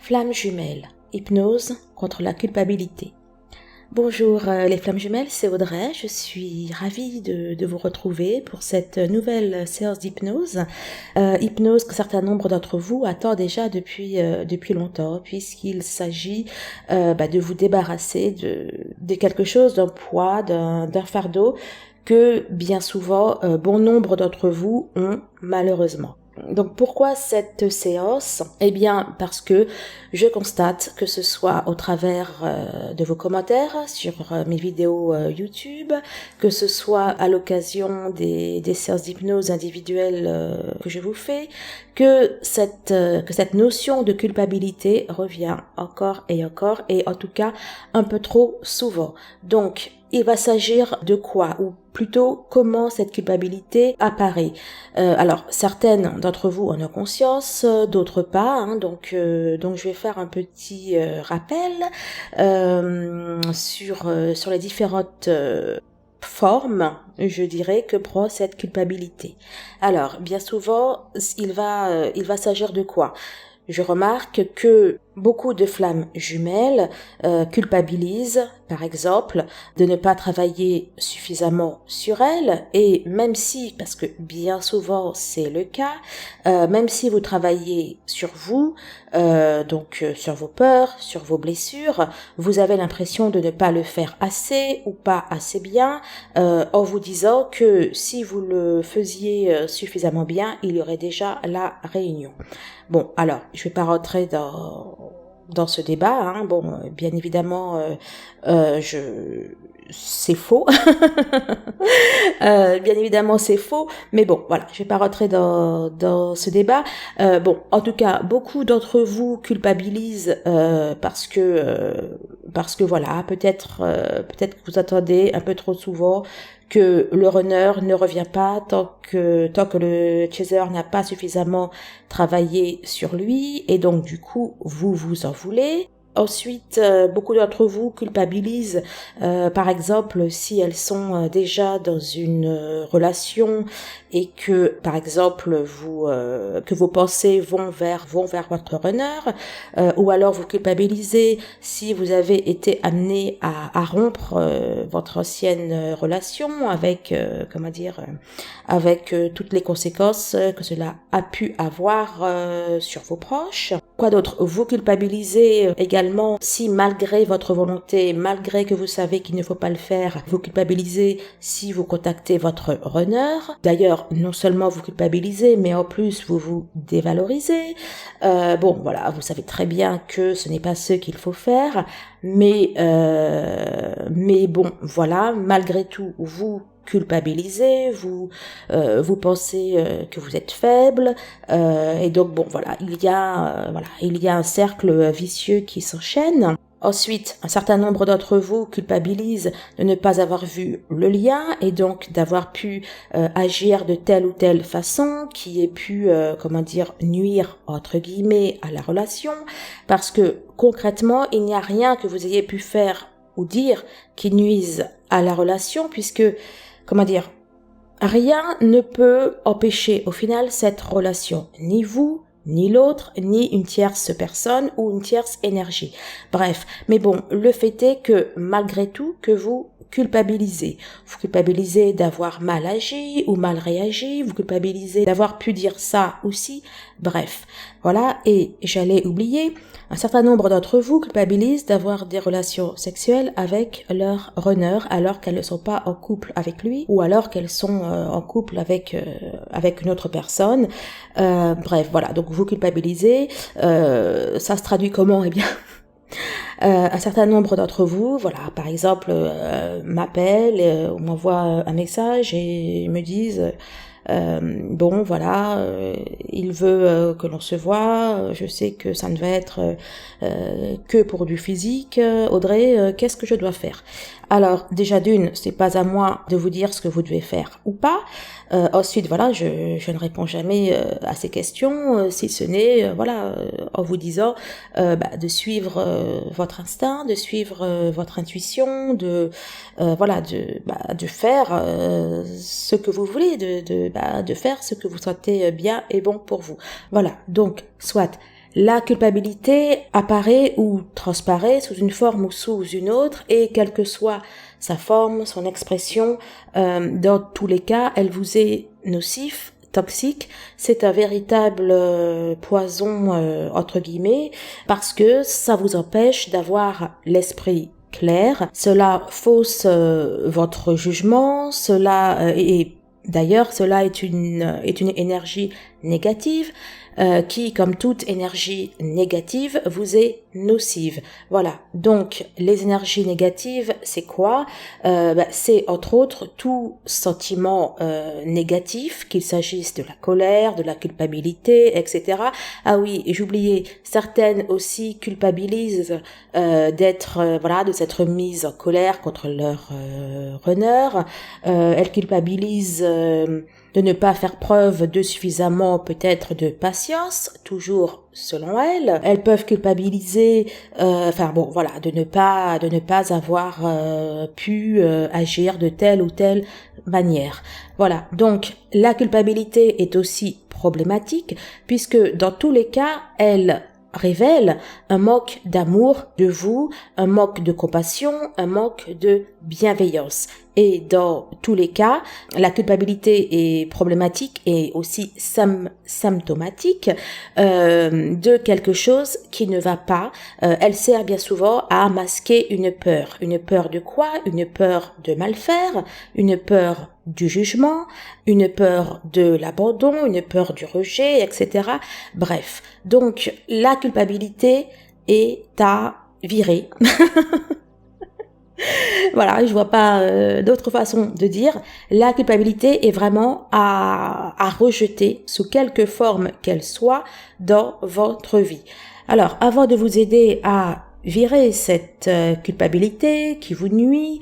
Flammes jumelles, hypnose contre la culpabilité. Bonjour les flammes jumelles, c'est Audrey, je suis ravie de vous retrouver pour cette nouvelle séance d'hypnose. Hypnose que certains nombre d'entre vous attendent déjà depuis longtemps, puisqu'il s'agit de vous débarrasser de quelque chose, d'un poids, d'un fardeau que bien souvent bon nombre d'entre vous ont malheureusement. Donc pourquoi cette séance ? Eh bien parce que je constate que ce soit au travers de vos commentaires sur mes vidéos YouTube, que ce soit à l'occasion des séances d'hypnose individuelles que je vous fais, que cette notion de culpabilité revient encore et en tout cas un peu trop souvent. Donc il va s'agir de quoi, ou plutôt comment cette culpabilité apparaît. Alors certaines d'entre vous en ont conscience, d'autres pas, donc je vais faire un petit rappel sur les différentes forme, je dirais, que prend cette culpabilité. Alors, bien souvent, il va s'agir de quoi ? Je remarque que beaucoup de flammes jumelles culpabilisent, par exemple, de ne pas travailler suffisamment sur elles, et même si, parce que bien souvent c'est le cas, même si vous travaillez sur vous, sur vos peurs, sur vos blessures, vous avez l'impression de ne pas le faire assez ou pas assez bien, en vous disant que si vous le faisiez suffisamment bien, il y aurait déjà la réunion. Bon, alors, je vais pas rentrer dans ce débat, bien évidemment, c'est faux. Bien évidemment, c'est faux, mais bon, voilà, je vais pas rentrer dans ce débat. En tout cas, beaucoup d'entre vous culpabilisent parce que voilà, peut-être que vous attendez un peu trop souvent que le runner ne revient pas tant que le chaser n'a pas suffisamment travaillé sur lui, et donc du coup vous en voulez. Ensuite, beaucoup d'entre vous culpabilisent, par exemple, si elles sont déjà dans une relation et que, par exemple, que vos pensées vont vers votre runner, ou alors vous culpabilisez si vous avez été amené à rompre votre ancienne relation avec, avec toutes les conséquences que cela a pu avoir sur vos proches. Quoi d'autre ? Vous culpabilisez également si malgré votre volonté, malgré que vous savez qu'il ne faut pas le faire, vous culpabilisez si vous contactez votre runner. D'ailleurs, non seulement vous culpabilisez, mais en plus vous vous dévalorisez. Vous savez très bien que ce n'est pas ce qu'il faut faire, mais malgré tout, vous culpabilisez, vous pensez que vous êtes faible, et donc il y a un cercle vicieux qui s'enchaîne. Ensuite, un certain nombre d'entre vous culpabilisent de ne pas avoir vu le lien et donc d'avoir pu agir de telle ou telle façon qui ait pu nuire entre guillemets à la relation, parce que concrètement il n'y a rien que vous ayez pu faire ou dire qui nuise à la relation, puisque rien ne peut empêcher au final cette relation, ni vous, ni l'autre, ni une tierce personne ou une tierce énergie. Bref, mais bon, le fait est que malgré tout, que vous culpabilisez. Vous culpabilisez d'avoir mal agi ou mal réagi, vous culpabilisez d'avoir pu dire ça aussi. Bref, voilà, et j'allais oublier, un certain nombre d'entre vous culpabilisent d'avoir des relations sexuelles avec leur runner alors qu'elles ne sont pas en couple avec lui, ou alors qu'elles sont en couple avec une autre personne. Donc vous culpabilisez, ça se traduit comment ? Eh bien, un certain nombre d'entre vous, par exemple, m'appellent ou m'envoient un message et me disent il veut que l'on se voit, je sais que ça ne va être que pour du physique, Audrey, qu'est-ce que je dois faire ? Alors, déjà d'une, c'est pas à moi de vous dire ce que vous devez faire ou pas. Ensuite, je ne réponds jamais à ces questions, si ce n'est, en vous disant de suivre votre instinct, de suivre votre intuition, de faire ce que vous voulez, de faire ce que vous sentez bien et bon pour vous. Voilà, donc, soit La culpabilité apparaît ou transparaît sous une forme ou sous une autre, et quelle que soit sa forme, son expression, dans tous les cas, elle vous est nocif, toxique. C'est un véritable poison, entre guillemets, parce que ça vous empêche d'avoir l'esprit clair. Cela fausse votre jugement, d'ailleurs, cela est une énergie négative qui, comme toute énergie négative, vous est nocive. Voilà. Donc, les énergies négatives, c'est quoi? C'est entre autres tout sentiment négatif, qu'il s'agisse de la colère, de la culpabilité, etc. Ah oui, et j'oubliais, certaines aussi culpabilisent de s'être mises en colère contre leur runner. Elles culpabilisent de ne pas faire preuve de suffisamment peut-être de patience, toujours selon elles. Elles peuvent culpabiliser, de ne pas avoir pu agir de telle ou telle manière. Voilà. Donc la culpabilité est aussi problématique puisque dans tous les cas, elle révèle un manque d'amour de vous, un manque de compassion, un manque de bienveillance. Et dans tous les cas, la culpabilité est problématique et aussi symptomatique de quelque chose qui ne va pas. Elle sert bien souvent à masquer une peur. Une peur de quoi? Une peur de mal faire, une peur du jugement, une peur de l'abandon, une peur du rejet, etc. Bref, donc la culpabilité est à virer. Voilà, je vois pas d'autre façon de dire. La culpabilité est vraiment à rejeter sous quelque forme qu'elle soit dans votre vie. Alors, avant de vous aider à virer cette culpabilité qui vous nuit,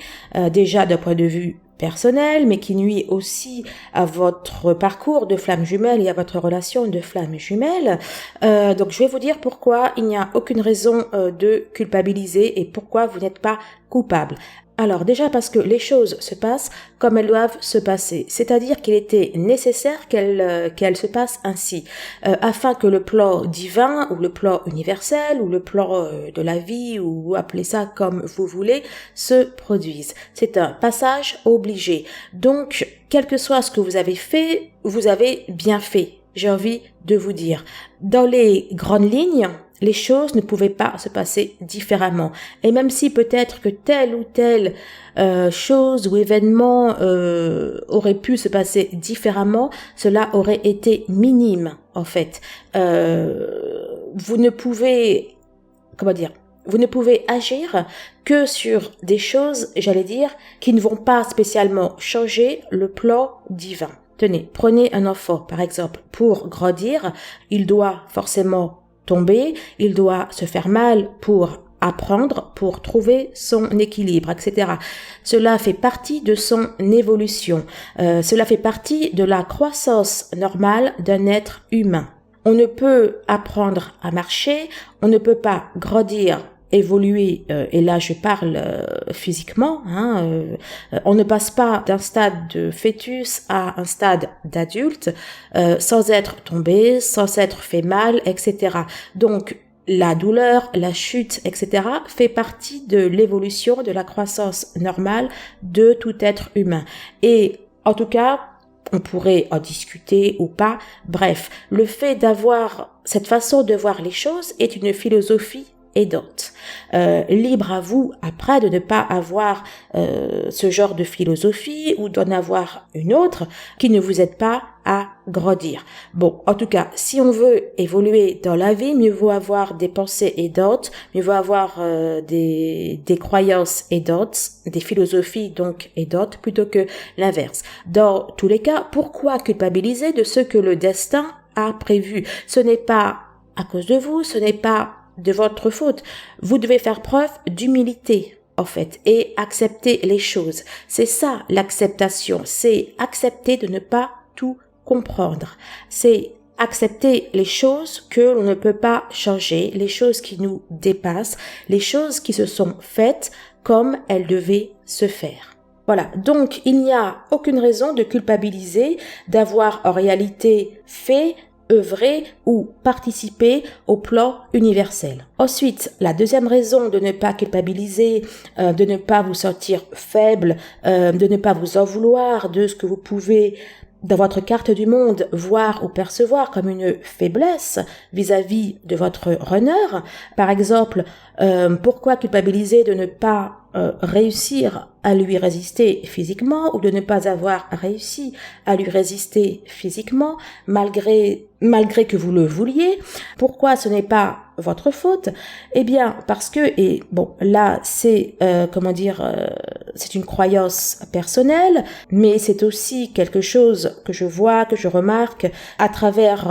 déjà d'un point de vue personnel, mais qui nuit aussi à votre parcours de flamme jumelle et à votre relation de flamme jumelle. Donc je vais vous dire pourquoi il n'y a aucune raison de culpabiliser et pourquoi vous n'êtes pas coupable. Alors déjà parce que les choses se passent comme elles doivent se passer, c'est-à-dire qu'il était nécessaire qu'elles se passent ainsi, afin que le plan divin ou le plan universel ou le plan de la vie ou appelez ça comme vous voulez se produise. C'est un passage obligé. Donc quel que soit ce que vous avez fait, vous avez bien fait. J'ai envie de vous dire. Dans les grandes lignes, les choses ne pouvaient pas se passer différemment. Et même si peut-être que telle ou telle chose ou événement aurait pu se passer différemment, cela aurait été minime en fait. Vous ne pouvez agir que sur des choses, j'allais dire, qui ne vont pas spécialement changer le plan divin. Tenez, prenez un enfant, par exemple. Pour grandir, il doit forcément tomber, il doit se faire mal pour apprendre, pour trouver son équilibre, etc. Cela fait partie de son évolution. Cela fait partie de la croissance normale d'un être humain. On ne peut apprendre à marcher, on ne peut pas grandir, évoluer, et là je parle physiquement, on ne passe pas d'un stade de fœtus à un stade d'adulte sans être tombé, sans s'être fait mal, etc. Donc la douleur, la chute, etc. fait partie de l'évolution, de la croissance normale de tout être humain. Et en tout cas, on pourrait en discuter ou pas. Bref, le fait d'avoir cette façon de voir les choses est une philosophie aidante. Libre à vous après de ne pas avoir ce genre de philosophie ou d'en avoir une autre qui ne vous aide pas à grandir. Bon, en tout cas, si on veut évoluer dans la vie, mieux vaut avoir des pensées aidantes, mieux vaut avoir des croyances aidantes, des philosophies donc aidantes plutôt que l'inverse. Dans tous les cas, pourquoi culpabiliser de ce que le destin a prévu? Ce n'est pas à cause de vous, ce n'est pas de votre faute. Vous devez faire preuve d'humilité, en fait, et accepter les choses. C'est ça, l'acceptation. C'est accepter de ne pas tout comprendre. C'est accepter les choses que l'on ne peut pas changer, les choses qui nous dépassent, les choses qui se sont faites comme elles devaient se faire. Voilà, donc il n'y a aucune raison de culpabiliser, d'avoir en réalité fait œuvrer ou participer au plan universel. Ensuite, la deuxième raison de ne pas culpabiliser, de ne pas vous sentir faible, de ne pas vous en vouloir de ce que vous pouvez dans votre carte du monde voir ou percevoir comme une faiblesse vis-à-vis de votre runner. Par exemple, pourquoi culpabiliser de ne pas réussir à lui résister physiquement ou de ne pas avoir réussi à lui résister physiquement malgré que vous le vouliez? Pourquoi ce n'est pas votre faute? Eh bien, parce que, et bon, là, c'est, c'est une croyance personnelle, mais c'est aussi quelque chose que je vois, que je remarque à travers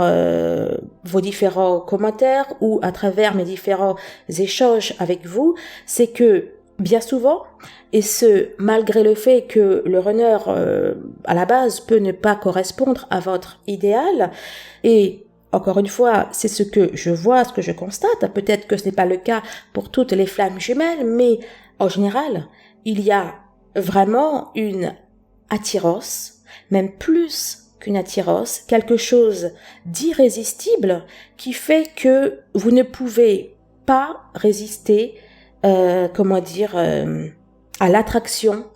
vos différents commentaires ou à travers mes différents échanges avec vous, c'est que bien souvent, et ce malgré le fait que le runner à la base peut ne pas correspondre à votre idéal, et encore une fois, c'est ce que je vois, ce que je constate, peut-être que ce n'est pas le cas pour toutes les flammes jumelles, mais en général, il y a vraiment une attirance, même plus qu'une attirance, quelque chose d'irrésistible qui fait que vous ne pouvez pas résister à l'attraction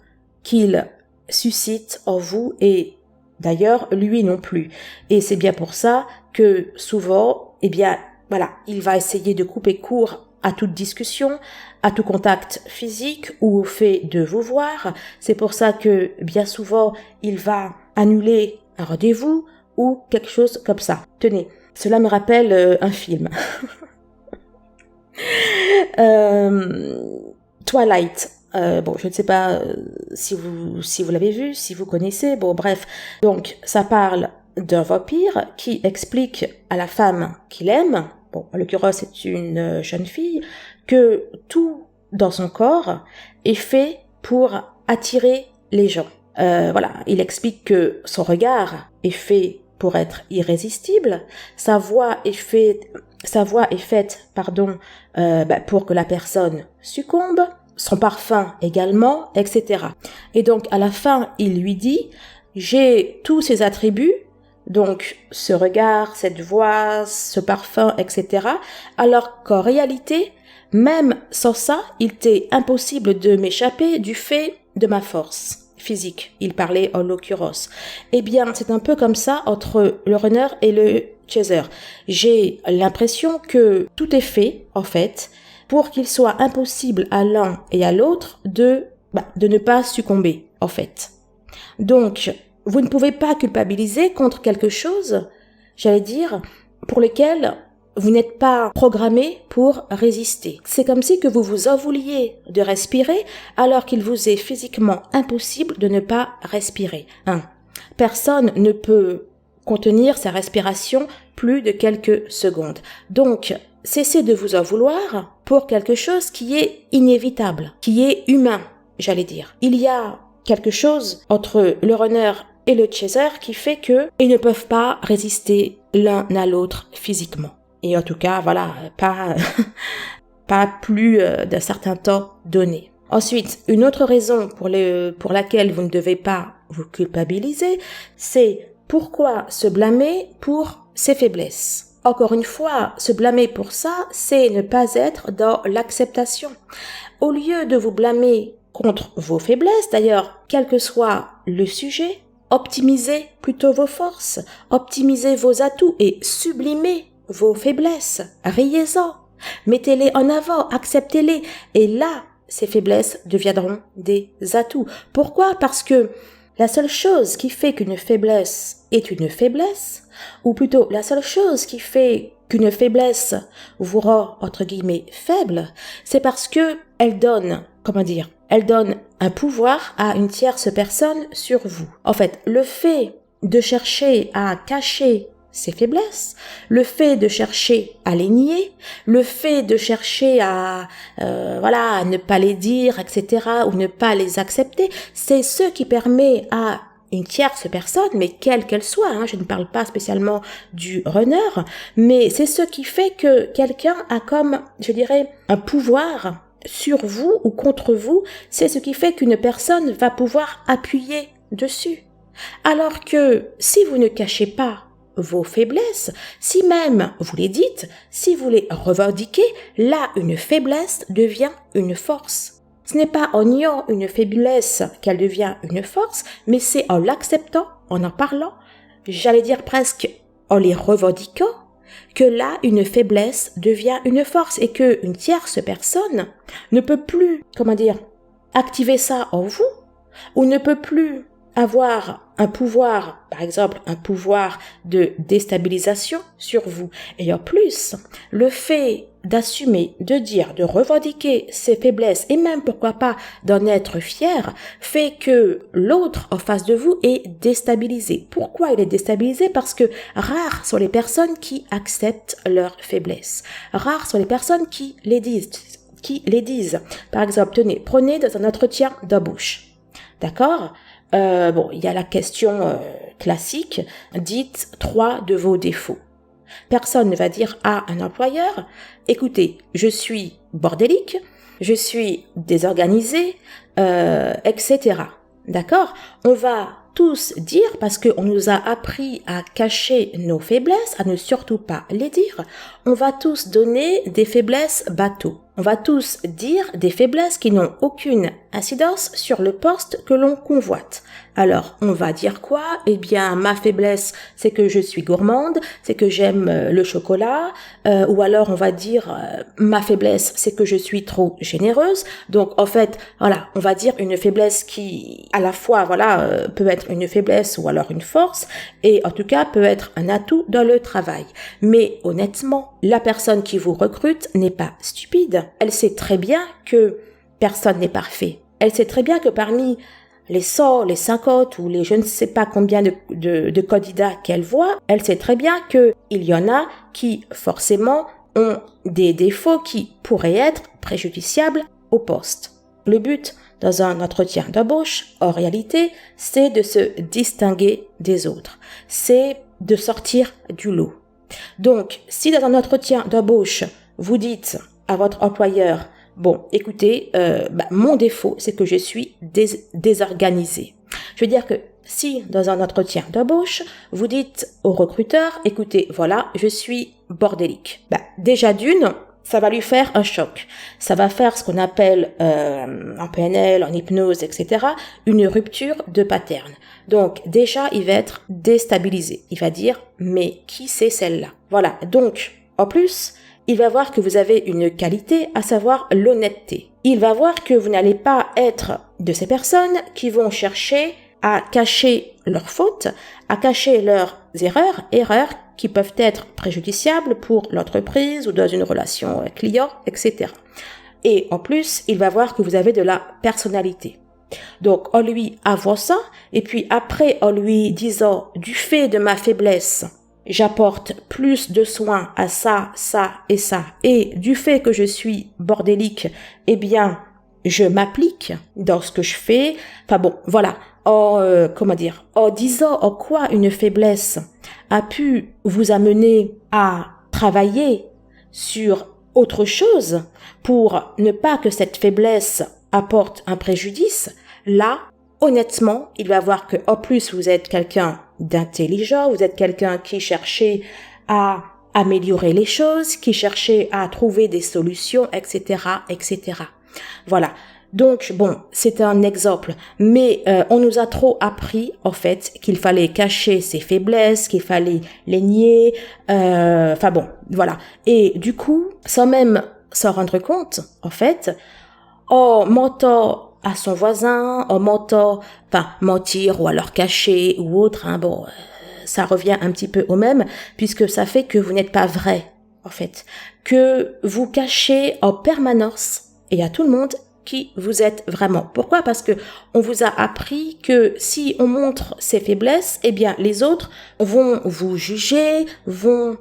qu'il suscite en vous et d'ailleurs lui non plus. Et c'est bien pour ça que souvent, il va essayer de couper court à toute discussion, à tout contact physique ou au fait de vous voir. C'est pour ça que bien souvent, il va annuler un rendez-vous ou quelque chose comme ça. Tenez, cela me rappelle un film. Twilight. Je ne sais pas si vous l'avez vu, si vous connaissez. Bon, bref. Donc, ça parle d'un vampire qui explique à la femme qu'il aime, bon, en l'occurrence, c'est une jeune fille, que tout dans son corps est fait pour attirer les gens. Il explique que son regard est fait pour être irrésistible, sa voix est faite, pour que la personne succombe, son parfum également, etc. Et donc, à la fin, il lui dit, j'ai tous ces attributs, donc ce regard, cette voix, ce parfum, etc. Alors qu'en réalité, même sans ça, il t'est impossible de m'échapper du fait de ma force physique. Il parlait en l'occurrence. Eh bien, c'est un peu comme ça entre le runner et le chaser. J'ai l'impression que tout est fait, en fait, pour qu'il soit impossible à l'un et à l'autre de ne pas succomber, en fait. Donc, vous ne pouvez pas culpabiliser contre quelque chose, j'allais dire, pour lequel vous n'êtes pas programmé pour résister. C'est comme si que vous vous en vouliez de respirer alors qu'il vous est physiquement impossible de ne pas respirer. Personne ne peut contenir sa respiration plus de quelques secondes. Donc, cessez de vous en vouloir pour quelque chose qui est inévitable, qui est humain, j'allais dire. Il y a quelque chose entre le runner et le chaser qui fait que ils ne peuvent pas résister l'un à l'autre physiquement. Et en tout cas, pas plus d'un certain temps donné. Ensuite, une autre raison pour laquelle vous ne devez pas vous culpabiliser, c'est pourquoi se blâmer pour ses faiblesses. Encore une fois, se blâmer pour ça, c'est ne pas être dans l'acceptation. Au lieu de vous blâmer contre vos faiblesses, d'ailleurs, quel que soit le sujet, optimisez plutôt vos forces, optimisez vos atouts et sublimez vos faiblesses, riez-en, mettez-les en avant, acceptez-les, et là, ces faiblesses deviendront des atouts. Pourquoi? Parce que la seule chose qui fait qu'une faiblesse est une faiblesse, ou plutôt la seule chose qui fait qu'une faiblesse vous rend, entre guillemets, faible, c'est parce que elle donne un pouvoir à une tierce personne sur vous. En fait, le fait de chercher à cacher ses faiblesses, le fait de chercher à les nier, le fait de chercher à ne pas les dire, etc., ou ne pas les accepter, c'est ce qui permet à une tierce personne, mais quelle qu'elle soit, je ne parle pas spécialement du runner, mais c'est ce qui fait que quelqu'un a comme, je dirais, un pouvoir sur vous ou contre vous, c'est ce qui fait qu'une personne va pouvoir appuyer dessus. Alors que si vous ne cachez pas vos faiblesses, si même vous les dites, si vous les revendiquez, là, une faiblesse devient une force. Ce n'est pas en niant une faiblesse qu'elle devient une force, mais c'est en l'acceptant, en parlant, j'allais dire presque en les revendiquant, que là, une faiblesse devient une force et que une tierce personne ne peut plus, activer ça en vous, ou ne peut plus avoir un pouvoir, par exemple un pouvoir de déstabilisation sur vous. Et en plus, le fait d'assumer, de dire, de revendiquer ses faiblesses et même pourquoi pas d'en être fier, fait que l'autre en face de vous est déstabilisé. Pourquoi il est déstabilisé? Parce que rares sont les personnes qui acceptent leurs faiblesses. Rares sont les personnes qui les disent. Par exemple, tenez, prenez dans un entretien d'embauche. D'accord? Il y a la question classique, dites 3 de vos défauts. Personne ne va dire à un employeur, écoutez, je suis bordélique, je suis désorganisé, etc. D'accord? On va tous dire, parce qu'on nous a appris à cacher nos faiblesses, à ne surtout pas les dire, on va tous donner des faiblesses bateaux. On va tous dire des faiblesses qui n'ont aucune incidence sur le poste que l'on convoite. Alors, on va dire quoi? Eh bien, ma faiblesse, c'est que je suis gourmande, c'est que j'aime le chocolat, ou alors on va dire ma faiblesse, c'est que je suis trop généreuse. Donc, en fait, voilà, on va dire une faiblesse qui, à la fois, peut être une faiblesse ou alors une force, et en tout cas peut être un atout dans le travail. Mais honnêtement, la personne qui vous recrute n'est pas stupide. Elle sait très bien que personne n'est parfait. Elle sait très bien que parmi les 100, les 50 ou les je ne sais pas combien de candidats qu'elle voit, elle sait très bien qu'il y en a qui forcément ont des défauts qui pourraient être préjudiciables au poste. Le but dans un entretien d'embauche, en réalité, c'est de se distinguer des autres. C'est de sortir du lot. Donc, si dans un entretien d'embauche, vous dites à votre employeur, bon, écoutez, mon défaut, c'est que je suis désorganisé. Je veux dire que si dans un entretien d'embauche, vous dites au recruteur, écoutez, voilà, je suis bordélique. Déjà d'une, ça va lui faire un choc. Ça va faire ce qu'on appelle en PNL, en hypnose, etc., une rupture de pattern. Donc déjà, il va être déstabilisé. Il va dire, mais qui c'est celle-là? Voilà, donc en plus, il va voir que vous avez une qualité, à savoir l'honnêteté. Il va voir que vous n'allez pas être de ces personnes qui vont chercher à cacher leurs fautes, à cacher leurs erreurs qui peuvent être préjudiciables pour l'entreprise ou dans une relation client, etc. Et en plus, il va voir que vous avez de la personnalité. Donc, en lui avançant, et puis après, en lui disant, du fait de ma faiblesse, j'apporte plus de soins à ça, ça et ça, et du fait que je suis bordélique, eh bien, je m'applique dans ce que je fais. Enfin bon, voilà. En disant en quoi une faiblesse a pu vous amener à travailler sur autre chose pour ne pas que cette faiblesse apporte un préjudice, là, honnêtement, il va voir que en plus vous êtes quelqu'un d'intelligent, vous êtes quelqu'un qui cherchait à améliorer les choses, qui cherchait à trouver des solutions, etc., etc. Voilà. Donc, bon, c'est un exemple, mais on nous a trop appris, en fait, qu'il fallait cacher ses faiblesses, qu'il fallait les nier, voilà. Et du coup, sans même s'en rendre compte, en fait, en mentant à son voisin, en mentir ou alors cacher ou autre, ça revient un petit peu au même, puisque ça fait que vous n'êtes pas vrai, en fait, que vous cachez en permanence et à tout le monde qui vous êtes vraiment. Pourquoi? Parce que on vous a appris que si on montre ses faiblesses, eh bien les autres vont vous juger, vont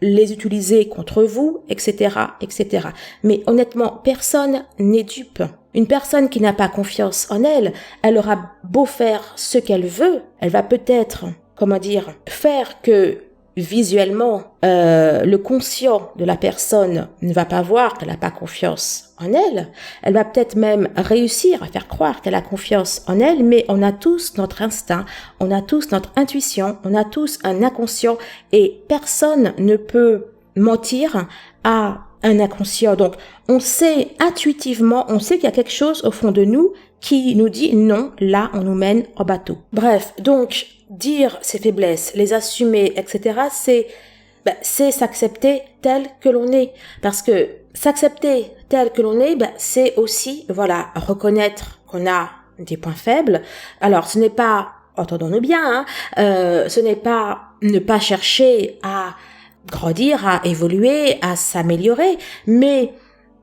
les utiliser contre vous, etc., etc. Mais honnêtement, personne n'est dupe. Une personne qui n'a pas confiance en elle, elle aura beau faire ce qu'elle veut, elle va peut-être, faire que visuellement, le conscient de la personne ne va pas voir qu'elle n'a pas confiance en elle. Elle va peut-être même réussir à faire croire qu'elle a confiance en elle, mais on a tous notre instinct, on a tous notre intuition, on a tous un inconscient et personne ne peut mentir à un inconscient. Donc, on sait intuitivement, on sait qu'il y a quelque chose au fond de nous qui nous dit non, là, on nous mène en bateau. Bref, donc, dire ses faiblesses, les assumer, etc., c'est s'accepter tel que l'on est. Parce que s'accepter tel que l'on est, c'est aussi, voilà, reconnaître qu'on a des points faibles. Alors, ce n'est pas, entendons-nous bien, ce n'est pas ne pas chercher à grandir, à évoluer, à s'améliorer, mais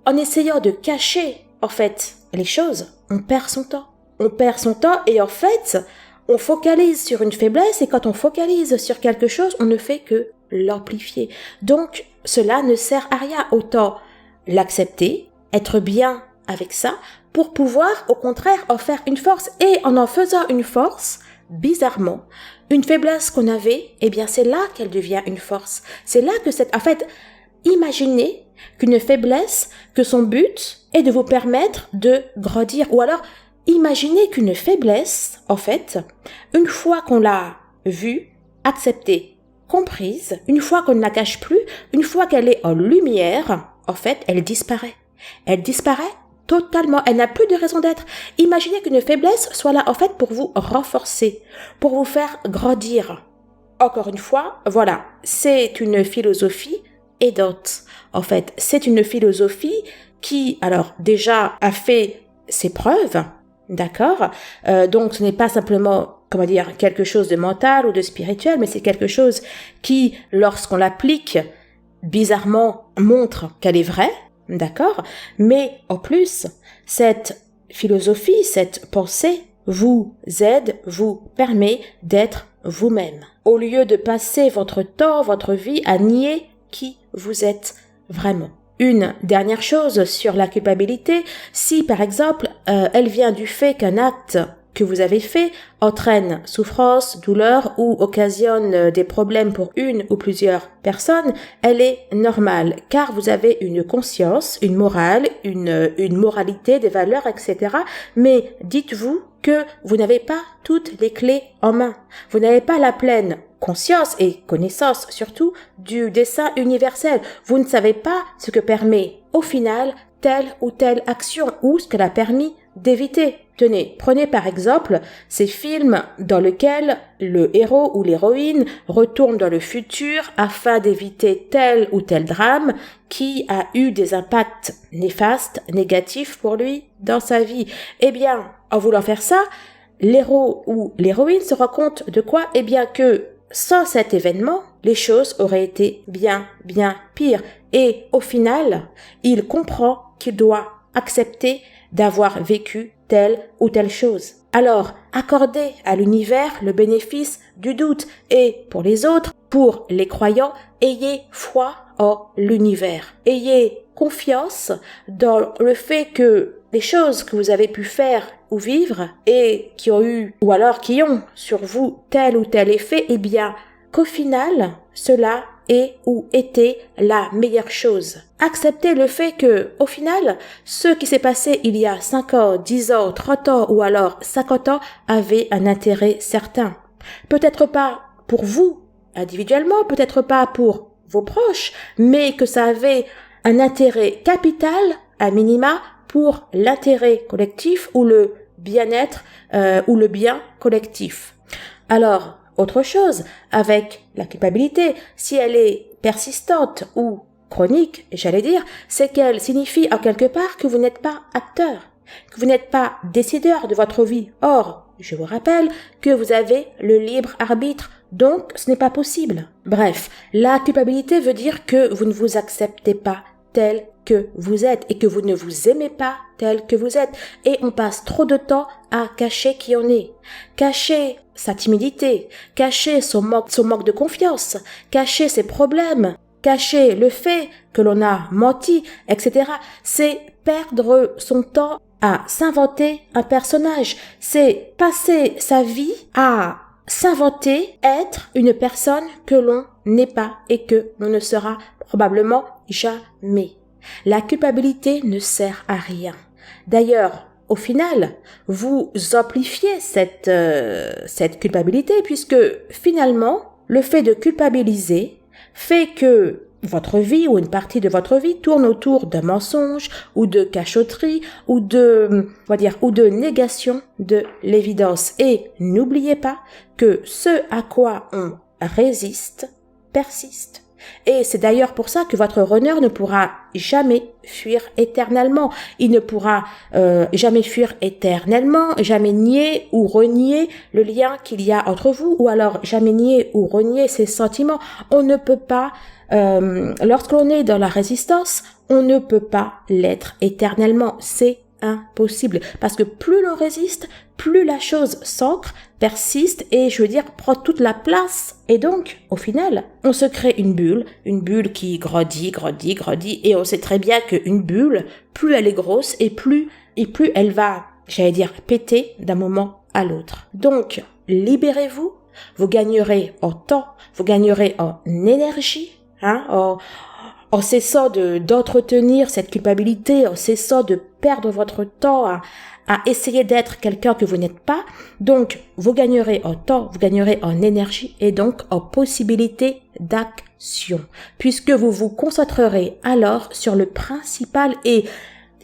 en essayant de cacher, en fait, les choses, on perd son temps. On perd son temps et en fait, on focalise sur une faiblesse et quand on focalise sur quelque chose, on ne fait que l'amplifier. Donc, cela ne sert à rien. Autant l'accepter, être bien avec ça, pour pouvoir, au contraire, en faire une force. Et en faisant une force, bizarrement, une faiblesse qu'on avait, eh bien, c'est là qu'elle devient une force. C'est là que en fait, imaginez qu'une faiblesse, que son but est de vous permettre de grandir. Ou alors, imaginez qu'une faiblesse, en fait, une fois qu'on l'a vue, acceptée, comprise, une fois qu'on ne la cache plus, une fois qu'elle est en lumière, en fait, elle disparaît. Elle disparaît totalement. Elle n'a plus de raison d'être. Imaginez qu'une faiblesse soit là, en fait, pour vous renforcer, pour vous faire grandir. Encore une fois, voilà, c'est une philosophie aidante. En fait, c'est une philosophie qui, alors, déjà a fait ses preuves, d'accord? Donc, ce n'est pas simplement, comment dire, quelque chose de mental ou de spirituel, mais c'est quelque chose qui, lorsqu'on l'applique, bizarrement, montre qu'elle est vraie, d'accord? Mais, en plus, cette philosophie, cette pensée, vous aide, vous permet d'être vous-même. Au lieu de passer votre temps, votre vie à nier qui vous êtes vraiment. Une dernière chose sur la culpabilité, si par exemple elle vient du fait qu'un acte que vous avez fait entraîne souffrance, douleur ou occasionne des problèmes pour une ou plusieurs personnes, elle est normale car vous avez une conscience, une morale, une moralité, des valeurs, etc. Mais dites-vous que vous n'avez pas toutes les clés en main. Vous n'avez pas la pleine conscience et connaissance surtout du dessein universel. Vous ne savez pas ce que permet au final telle ou telle action ou ce qu'elle a permis d'éviter. Tenez, prenez par exemple ces films dans lesquels le héros ou l'héroïne retourne dans le futur afin d'éviter tel ou tel drame qui a eu des impacts néfastes, négatifs pour lui dans sa vie. Eh bien, en voulant faire ça, l'héros ou l'héroïne se rend compte de quoi? Eh bien que sans cet événement, les choses auraient été bien pires. Et au final, il comprend qu'il doit accepter d'avoir vécu telle ou telle chose. Alors, accordez à l'univers le bénéfice du doute et pour les autres, pour les croyants, ayez foi en l'univers. Ayez confiance dans le fait que les choses que vous avez pu faire ou vivre et qui ont eu ou alors qui ont sur vous tel ou tel effet, eh bien, qu'au final, cela est ou était la meilleure chose. Acceptez le fait que, au final, ce qui s'est passé il y a 5 ans, 10 ans, 30 ans ou alors 50 ans avait un intérêt certain. Peut-être pas pour vous, individuellement, peut-être pas pour vos proches, mais que ça avait un intérêt capital, à minima, pour l'intérêt collectif ou le bien-être ou le bien collectif. Alors, autre chose, avec la culpabilité, si elle est persistante ou chronique, j'allais dire, c'est qu'elle signifie en quelque part que vous n'êtes pas acteur, que vous n'êtes pas décideur de votre vie. Or, je vous rappelle que vous avez le libre arbitre, donc ce n'est pas possible. Bref, la culpabilité veut dire que vous ne vous acceptez pas tel que vous êtes et que vous ne vous aimez pas tel que vous êtes. Et on passe trop de temps à cacher qui on est, cacher sa timidité, cacher son manque de confiance, cacher ses problèmes, cacher le fait que l'on a menti, etc. C'est perdre son temps à s'inventer un personnage. C'est passer sa vie à s'inventer être une personne que l'on n'est pas et que ne sera probablement jamais. La culpabilité ne sert à rien. D'ailleurs, au final, vous amplifiez cette culpabilité puisque finalement, le fait de culpabiliser fait que votre vie ou une partie de votre vie tourne autour d'un mensonge ou de cachotterie ou de négation de l'évidence. Et n'oubliez pas que ce à quoi on résiste persiste. Et c'est d'ailleurs pour ça que votre runner ne pourra jamais fuir éternellement. Il ne pourra jamais fuir éternellement, jamais nier ou renier le lien qu'il y a entre vous, ou alors jamais nier ou renier ses sentiments. On ne peut pas, lorsqu'on est dans la résistance, on ne peut pas l'être éternellement. C'est impossible. Parce que plus l'on résiste, plus la chose s'ancre, persiste et, prend toute la place. Et donc, au final, on se crée une bulle qui grandit, et on sait très bien qu'une bulle, plus elle est grosse et plus elle va, péter d'un moment à l'autre. Donc, libérez-vous, vous gagnerez en temps, vous gagnerez en énergie, en cessant d'entretenir cette culpabilité, en cessant de perdre votre temps à essayer d'être quelqu'un que vous n'êtes pas. Donc, vous gagnerez en temps, vous gagnerez en énergie et donc en possibilité d'action, puisque vous vous concentrerez alors sur le principal et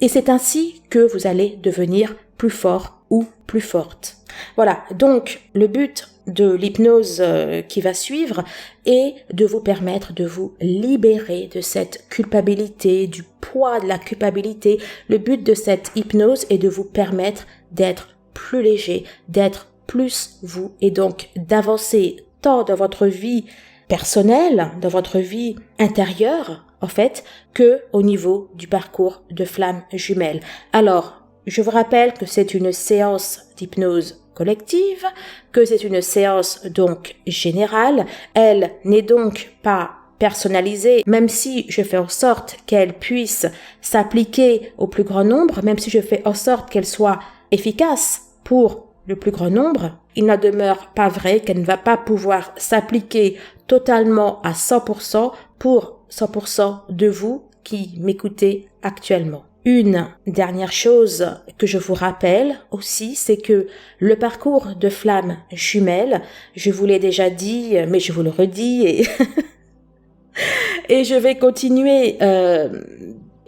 c'est ainsi que vous allez devenir plus fort ou plus forte. Voilà, donc le but de l'hypnose qui va suivre est de vous permettre de vous libérer de cette culpabilité, du poids de la culpabilité. Le but de cette hypnose est de vous permettre d'être plus léger, d'être plus vous et donc d'avancer tant dans votre vie personnelle, dans votre vie intérieure, en fait, que au niveau du parcours de flamme jumelle. Alors, je vous rappelle que c'est une séance d'hypnose collective, que c'est une séance donc générale. Elle n'est donc pas personnalisée, même si je fais en sorte qu'elle puisse s'appliquer au plus grand nombre, même si je fais en sorte qu'elle soit efficace pour le plus grand nombre, il n'en demeure pas vrai qu'elle ne va pas pouvoir s'appliquer totalement à 100% pour 100% de vous qui m'écoutez actuellement. Une dernière chose que je vous rappelle aussi, c'est que le parcours de flamme jumelle, je vous l'ai déjà dit, mais je vous le redis et je vais continuer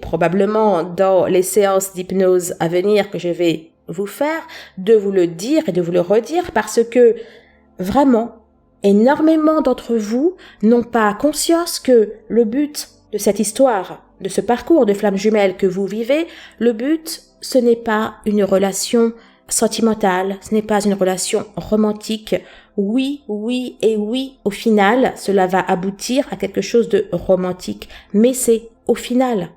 probablement dans les séances d'hypnose à venir que je vais vous faire, de vous le dire et de vous le redire parce que vraiment, énormément d'entre vous n'ont pas conscience que le but de cette histoire, de ce parcours de flamme jumelle que vous vivez, le but, ce n'est pas une relation sentimentale, ce n'est pas une relation romantique. Oui, au final, cela va aboutir à quelque chose de romantique, mais c'est au final.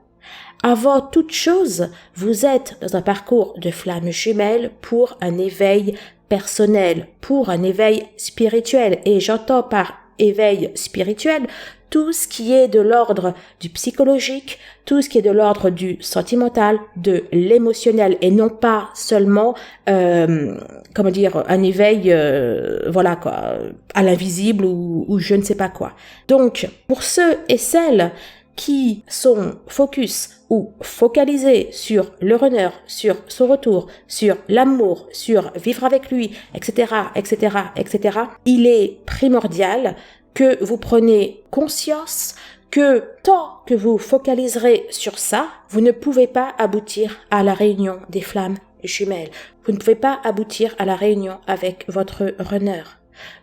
Avant toute chose, vous êtes dans un parcours de flamme jumelle pour un éveil personnel, pour un éveil spirituel. Et j'entends par éveil spirituel tout ce qui est de l'ordre du psychologique, tout ce qui est de l'ordre du sentimental, de l'émotionnel et non pas seulement, un éveil, à l'invisible ou je ne sais pas quoi. Donc, pour ceux et celles qui sont focus ou focalisés sur le runner, sur son retour, sur l'amour, sur vivre avec lui, etc., il est primordial que vous preniez conscience que tant que vous focaliserez sur ça, vous ne pouvez pas aboutir à la réunion des flammes jumelles. Vous ne pouvez pas aboutir à la réunion avec votre runner.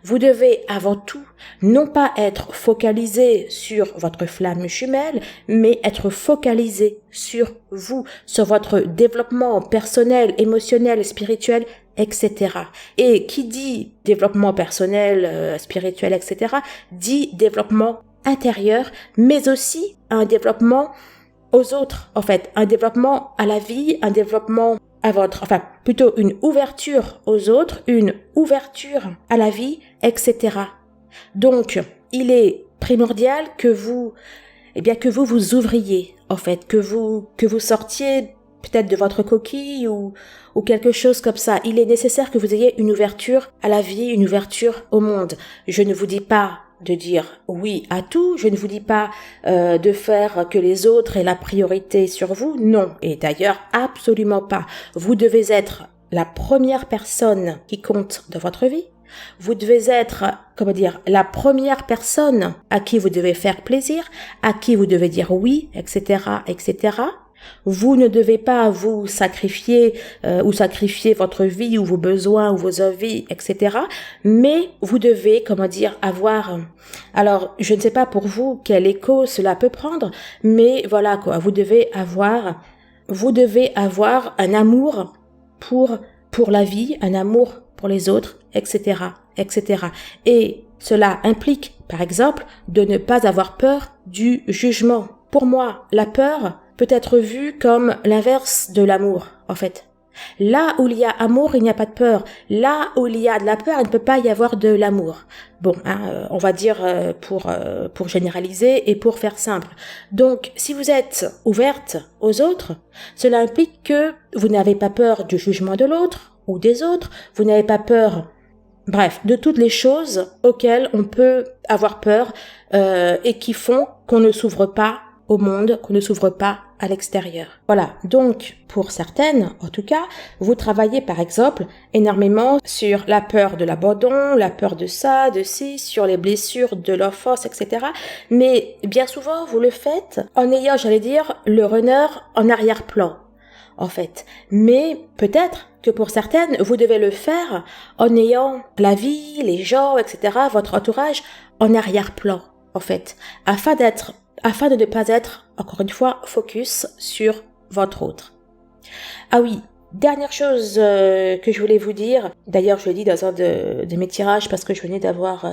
Vous devez avant tout non pas être focalisé sur votre flamme jumelle, mais être focalisé sur vous, sur votre développement personnel, émotionnel, spirituel, etc. Et qui dit développement personnel, spirituel, etc., dit développement intérieur, mais aussi un développement aux autres, en fait, un développement à la vie, un développement plutôt une ouverture aux autres, une ouverture à la vie, etc. Donc, il est primordial que vous vous ouvriez, en fait, que vous sortiez peut-être de votre coquille ou quelque chose comme ça. Il est nécessaire que vous ayez une ouverture à la vie, une ouverture au monde. Je ne vous dis pas de dire oui à tout, je ne vous dis pas de faire que les autres aient la priorité sur vous, non, et d'ailleurs absolument pas. Vous devez être la première personne qui compte dans votre vie. Vous devez être, la première personne à qui vous devez faire plaisir, à qui vous devez dire oui, etc., etc. Vous ne devez pas vous sacrifier ou sacrifier votre vie ou vos besoins ou vos envies, etc. Mais vous devez, avoir... Alors, je ne sais pas pour vous quel écho cela peut prendre, mais voilà quoi, vous devez avoir un amour pour la vie, un amour pour les autres, etc., etc. Et cela implique, par exemple, de ne pas avoir peur du jugement. Pour moi, la peur peut être vue comme l'inverse de l'amour, en fait. Là où il y a amour, il n'y a pas de peur. Là où il y a de la peur, il ne peut pas y avoir de l'amour. Bon, on va dire pour généraliser et pour faire simple. Donc, si vous êtes ouverte aux autres, cela implique que vous n'avez pas peur du jugement de l'autre ou des autres. Vous n'avez pas peur, bref, de toutes les choses auxquelles on peut avoir peur et qui font qu'on ne s'ouvre pas au monde, qu'on ne s'ouvre pas à l'extérieur. Voilà, donc pour certaines, en tout cas, vous travaillez par exemple énormément sur la peur de l'abandon, la peur de ça, de ci, sur les blessures de l'enfance, etc. Mais bien souvent, vous le faites en ayant, le runner en arrière-plan, en fait. Mais peut-être que pour certaines, vous devez le faire en ayant la vie, les gens, etc., votre entourage en arrière-plan, en fait, afin de ne pas être, encore une fois, focus sur votre autre. Ah oui, dernière chose que je voulais vous dire, d'ailleurs je l'ai dit dans un de mes tirages parce que je venais d'avoir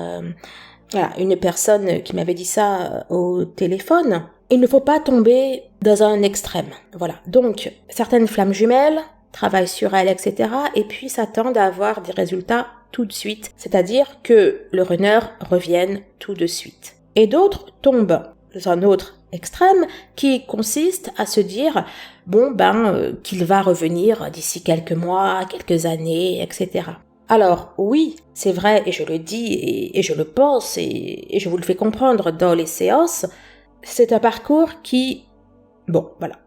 une personne qui m'avait dit ça au téléphone. Il ne faut pas tomber dans un extrême. Voilà, donc certaines flammes jumelles travaillent sur elles, etc. et puis s'attendent à avoir des résultats tout de suite, c'est-à-dire que le runner revienne tout de suite. Et d'autres tombent dans un autre extrême qui consiste à se dire qu'il va revenir d'ici quelques mois, quelques années, etc. Alors oui, c'est vrai, et je le dis et je le pense et je vous le fais comprendre dans les séances, c'est un parcours qui,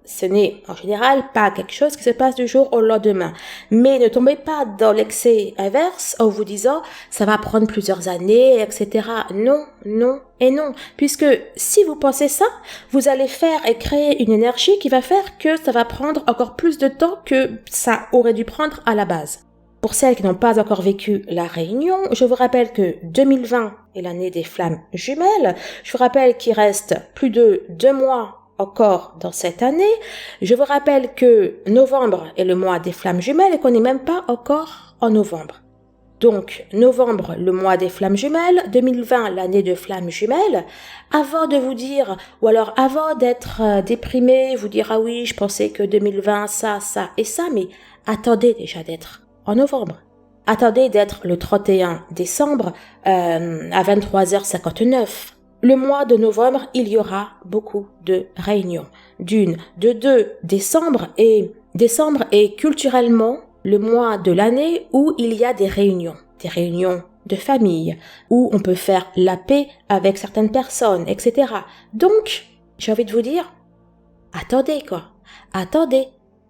ce n'est en général pas quelque chose qui se passe du jour au lendemain. Mais ne tombez pas dans l'excès inverse en vous disant ça va prendre plusieurs années, etc. Non, non et non. Puisque si vous pensez ça, vous allez faire et créer une énergie qui va faire que ça va prendre encore plus de temps que ça aurait dû prendre à la base. Pour celles qui n'ont pas encore vécu la réunion, je vous rappelle que 2020 est l'année des flammes jumelles. Je vous rappelle qu'il reste plus de 2 mois encore dans cette année. Je vous rappelle que novembre est le mois des flammes jumelles et qu'on n'est même pas encore en novembre. Donc, novembre, le mois des flammes jumelles, 2020, l'année de flammes jumelles. Avant de vous dire, ou alors avant d'être déprimé, vous dire, ah oui, je pensais que 2020, ça et ça, mais attendez déjà d'être en novembre. Attendez d'être le 31 décembre à 23h59. Le mois de novembre, il y aura beaucoup de réunions. De 2, décembre est culturellement le mois de l'année où il y a des réunions de famille, où on peut faire la paix avec certaines personnes, etc. Donc, j'ai envie de vous dire, attendez.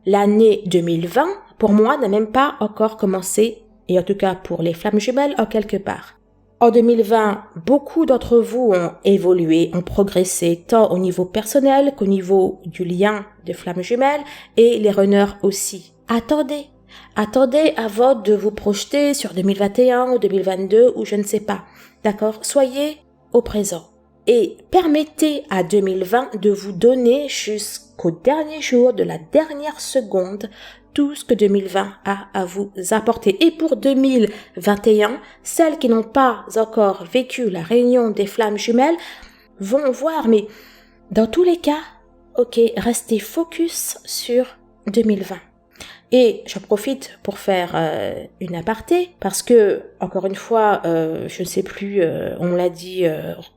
L'année 2020, pour moi, n'a même pas encore commencé, et en tout cas pour les flammes jumelles, en quelque part. En 2020, beaucoup d'entre vous ont évolué, ont progressé, tant au niveau personnel qu'au niveau du lien de flammes jumelles, et les runners aussi. Attendez avant de vous projeter sur 2021 ou 2022 ou je ne sais pas. D'accord? Soyez au présent. Et permettez à 2020 de vous donner jusqu'au dernier jour de la dernière seconde tout ce que 2020 a à vous apporter. Et pour 2021, celles qui n'ont pas encore vécu la réunion des flammes jumelles vont voir, mais dans tous les cas, restez focus sur 2020. Et je profite pour faire une aparté parce que, encore une fois, je ne sais plus, on l'a dit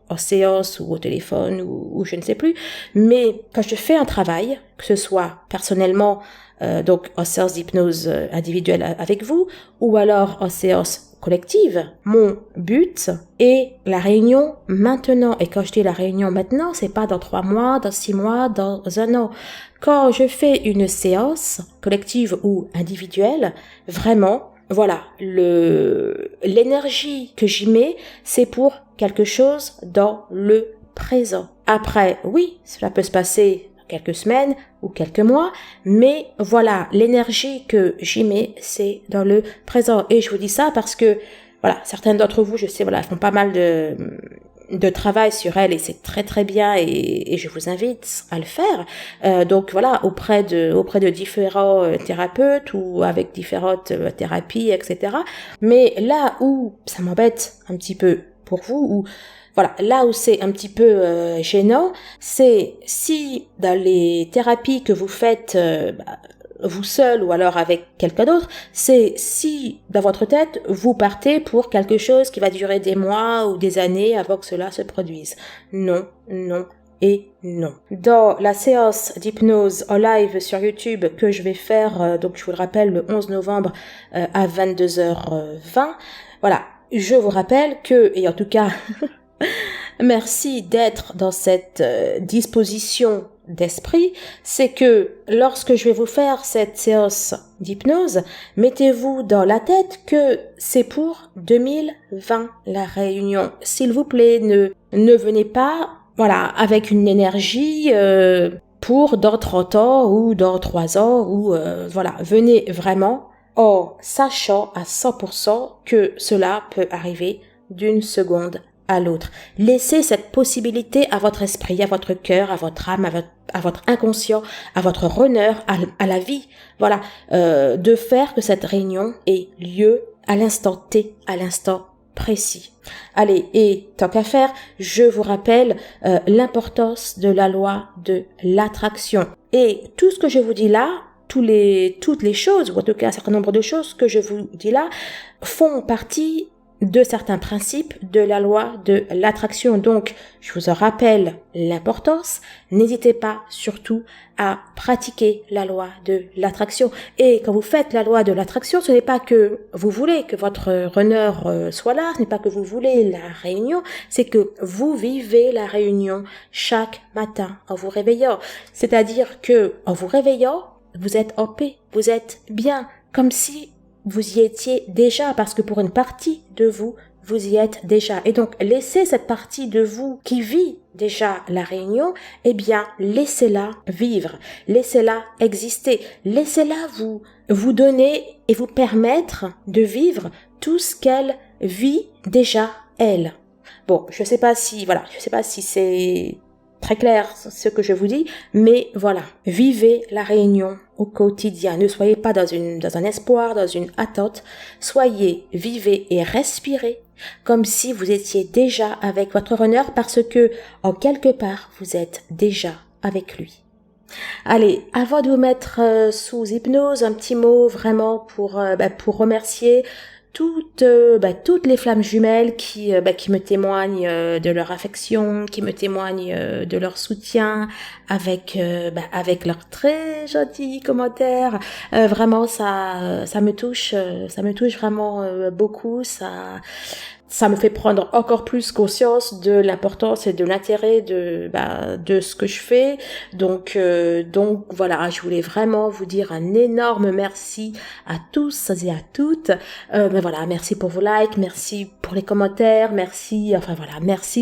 en séance ou au téléphone ou je ne sais plus, mais quand je fais un travail, que ce soit personnellement, donc en séance d'hypnose individuelle avec vous, ou alors en séance collective. Mon but est la réunion maintenant. Et quand je dis la réunion maintenant, c'est pas dans 3 mois, dans 6 mois, dans 1 an. Quand je fais une séance collective ou individuelle, vraiment, voilà, l'énergie que j'y mets, c'est pour quelque chose dans le présent. Après, oui, cela peut se passer quelques semaines ou quelques mois, mais voilà, l'énergie que j'y mets, c'est dans le présent. Et je vous dis ça parce que, voilà, certaines d'entre vous, je sais, voilà, font pas mal de travail sur elles et c'est très très bien et je vous invite à le faire. Donc voilà, auprès de différents thérapeutes ou avec différentes thérapies, etc. Mais là où ça m'embête un petit peu pour vous, ou voilà, là où c'est un petit peu gênant, c'est si dans les thérapies que vous faites vous seul ou alors avec quelqu'un d'autre, c'est si dans votre tête vous partez pour quelque chose qui va durer des mois ou des années avant que cela se produise. Non, non et non. Dans la séance d'hypnose en live sur YouTube que je vais faire, donc je vous le rappelle, le 11 novembre à 22h20, voilà, je vous rappelle que, et en tout cas... Merci d'être dans cette disposition d'esprit, c'est que lorsque je vais vous faire cette séance d'hypnose, mettez-vous dans la tête que c'est pour 2020 la réunion. S'il vous plaît, ne venez pas, voilà, avec une énergie pour dans 30 ans ou dans 3 ans ou voilà, venez vraiment en sachant à 100% que cela peut arriver d'une seconde à l'autre. Laissez cette possibilité à votre esprit, à votre cœur, à votre âme, à votre inconscient, à votre honneur, à la vie, voilà, de faire que cette réunion ait lieu à l'instant T, à l'instant précis. Allez, et tant qu'à faire, je vous rappelle l'importance de la loi de l'attraction. Et tout ce que je vous dis là, toutes les choses, ou en tout cas un certain nombre de choses que je vous dis là, font partie de certains principes de la loi de l'attraction. Donc, je vous en rappelle l'importance. N'hésitez pas surtout à pratiquer la loi de l'attraction. Et quand vous faites la loi de l'attraction, ce n'est pas que vous voulez que votre runner soit là, ce n'est pas que vous voulez la réunion, c'est que vous vivez la réunion chaque matin en vous réveillant. C'est-à-dire que en vous réveillant, vous êtes en paix, vous êtes bien, comme si vous y étiez déjà, parce que pour une partie de vous, vous y êtes déjà. Et donc, laissez cette partie de vous qui vit déjà la réunion, eh bien, laissez-la vivre, laissez-la exister, laissez-la vous donner et vous permettre de vivre tout ce qu'elle vit déjà, elle. Bon, je sais pas si c'est très clair ce que je vous dis, mais voilà, vivez la réunion au quotidien. Ne soyez pas dans un espoir, dans une attente. Soyez, vivez et respirez comme si vous étiez déjà avec votre runner parce que, en quelque part, vous êtes déjà avec lui. Allez, avant de vous mettre sous hypnose, un petit mot vraiment pour remercier toutes les flammes jumelles qui me témoignent de leur affection, qui me témoignent de leur soutien avec leurs très gentils commentaires. Vraiment ça me touche vraiment beaucoup, ça me fait prendre encore plus conscience de l'importance et de l'intérêt de ce que je fais. Donc voilà, je voulais vraiment vous dire un énorme merci à tous et à toutes. Voilà, merci pour vos likes, merci pour les commentaires, merci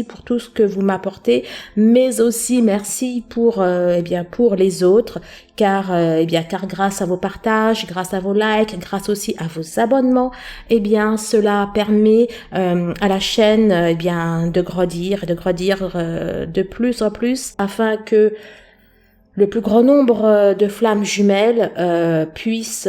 pour tout ce que vous m'apportez, mais aussi merci pour les autres, car grâce à vos partages, grâce à vos likes, grâce aussi à vos abonnements, cela permet à la chaîne de grandir de plus en plus afin que le plus grand nombre de flammes jumelles puissent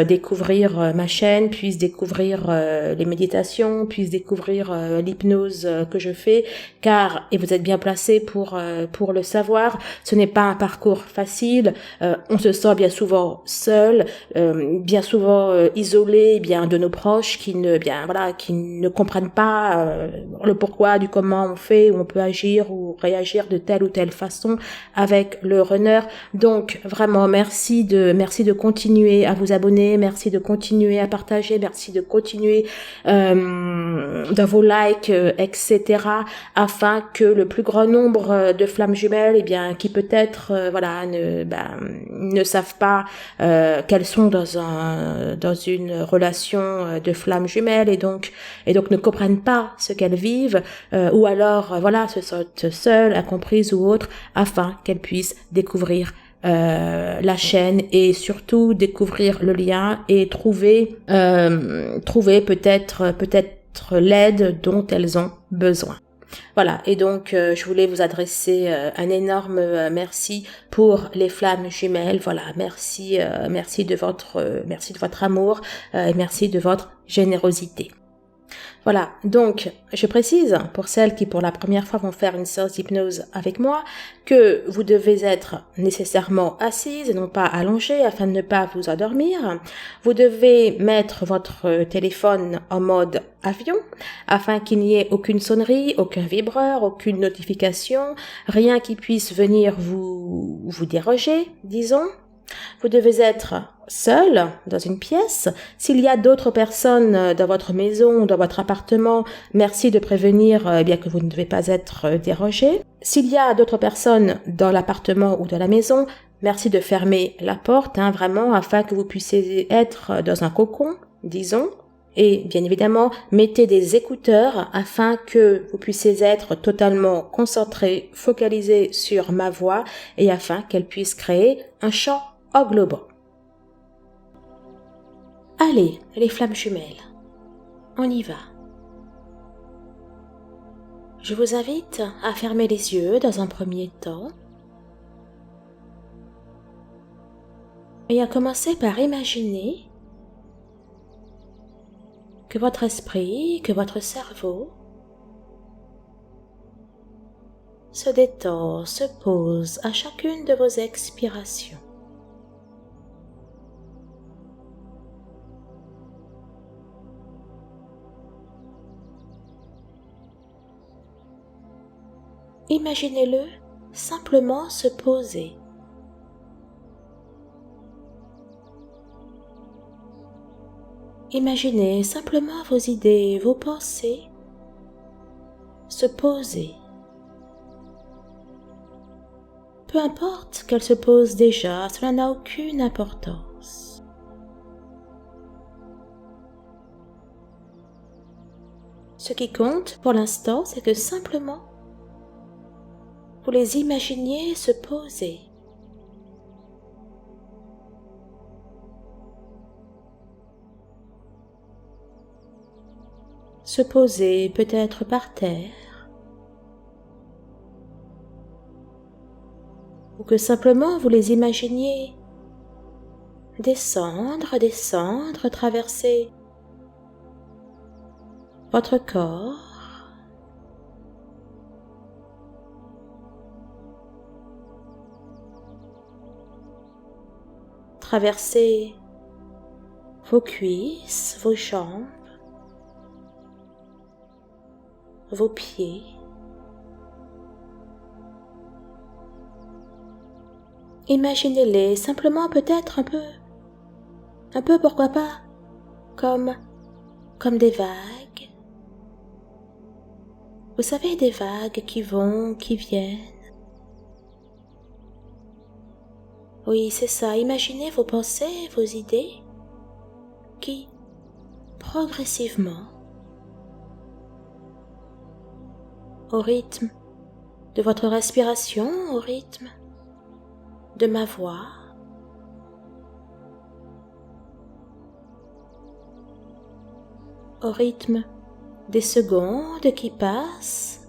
découvrir ma chaîne, puissent découvrir les méditations, puissent découvrir l'hypnose que je fais, car, et vous êtes bien placés pour le savoir, ce n'est pas un parcours facile, on se sent bien souvent seul, bien souvent isolé de nos proches qui ne comprennent pas le pourquoi du comment on fait, ou on peut agir ou réagir de telle ou telle façon avec le runner. Donc vraiment merci de continuer à vous abonner, merci de continuer à partager, merci de continuer dans vos likes, etc., afin que le plus grand nombre de flammes jumelles, qui peut-être ne savent pas qu'elles sont dans une relation de flammes jumelles et donc ne comprennent pas ce qu'elles vivent, ou alors se sentent seules, incomprises ou autres, afin qu'elles puissent découvrir la chaîne et surtout découvrir le lien et trouver peut-être l'aide dont elles ont besoin. Voilà, et donc je voulais vous adresser un énorme merci pour les flammes jumelles. Voilà, merci de votre amour, merci de votre générosité. Voilà, donc je précise, pour celles qui pour la première fois vont faire une séance d'hypnose avec moi, que vous devez être nécessairement assise et non pas allongée afin de ne pas vous endormir. Vous devez mettre votre téléphone en mode avion afin qu'il n'y ait aucune sonnerie, aucun vibreur, aucune notification, rien qui puisse venir vous déroger, disons. Vous devez être seul dans une pièce. S'il y a d'autres personnes dans votre maison ou dans votre appartement, merci de prévenir que vous ne devez pas être dérogé. S'il y a d'autres personnes dans l'appartement ou dans la maison, merci de fermer la porte, vraiment, afin que vous puissiez être dans un cocon, disons. Et bien évidemment, mettez des écouteurs afin que vous puissiez être totalement concentré, focalisé sur ma voix et afin qu'elle puisse créer un champ englobant. Allez, les flammes jumelles, on y va. Je vous invite à fermer les yeux dans un premier temps et à commencer par imaginer que votre esprit, que votre cerveau se détend, se pose à chacune de vos expirations. Imaginez-le simplement se poser. Imaginez simplement vos idées, vos pensées se poser. Peu importe qu'elles se posent déjà, cela n'a aucune importance. Ce qui compte pour l'instant, c'est que simplement vous les imaginiez se poser. Se poser peut-être par terre, ou que simplement vous les imaginiez descendre, traverser votre corps, traverser vos cuisses, vos jambes, vos pieds. Imaginez-les simplement peut-être un peu pourquoi pas, comme des vagues. Vous savez, des vagues qui vont, qui viennent. Oui, c'est ça, imaginez vos pensées, vos idées qui, progressivement, au rythme de votre respiration, au rythme de ma voix, au rythme des secondes qui passent,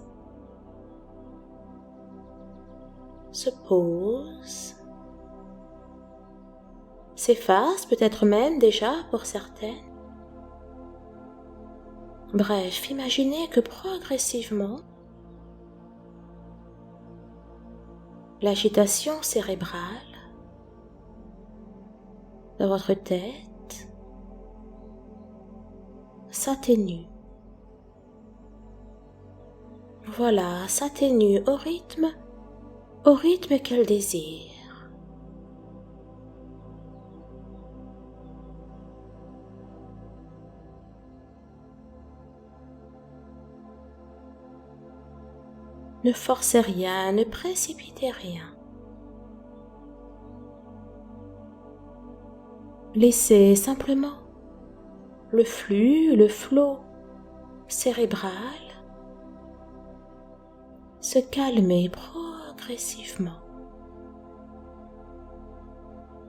se posent, s'effacent peut-être même déjà pour certaines. Bref, imaginez que progressivement, l'agitation cérébrale dans votre tête s'atténue. Voilà, s'atténue au rythme au rythme qu'elle désire. Ne forcez rien, ne précipitez rien. Laissez simplement le flux, le flot cérébral se calmer progressivement,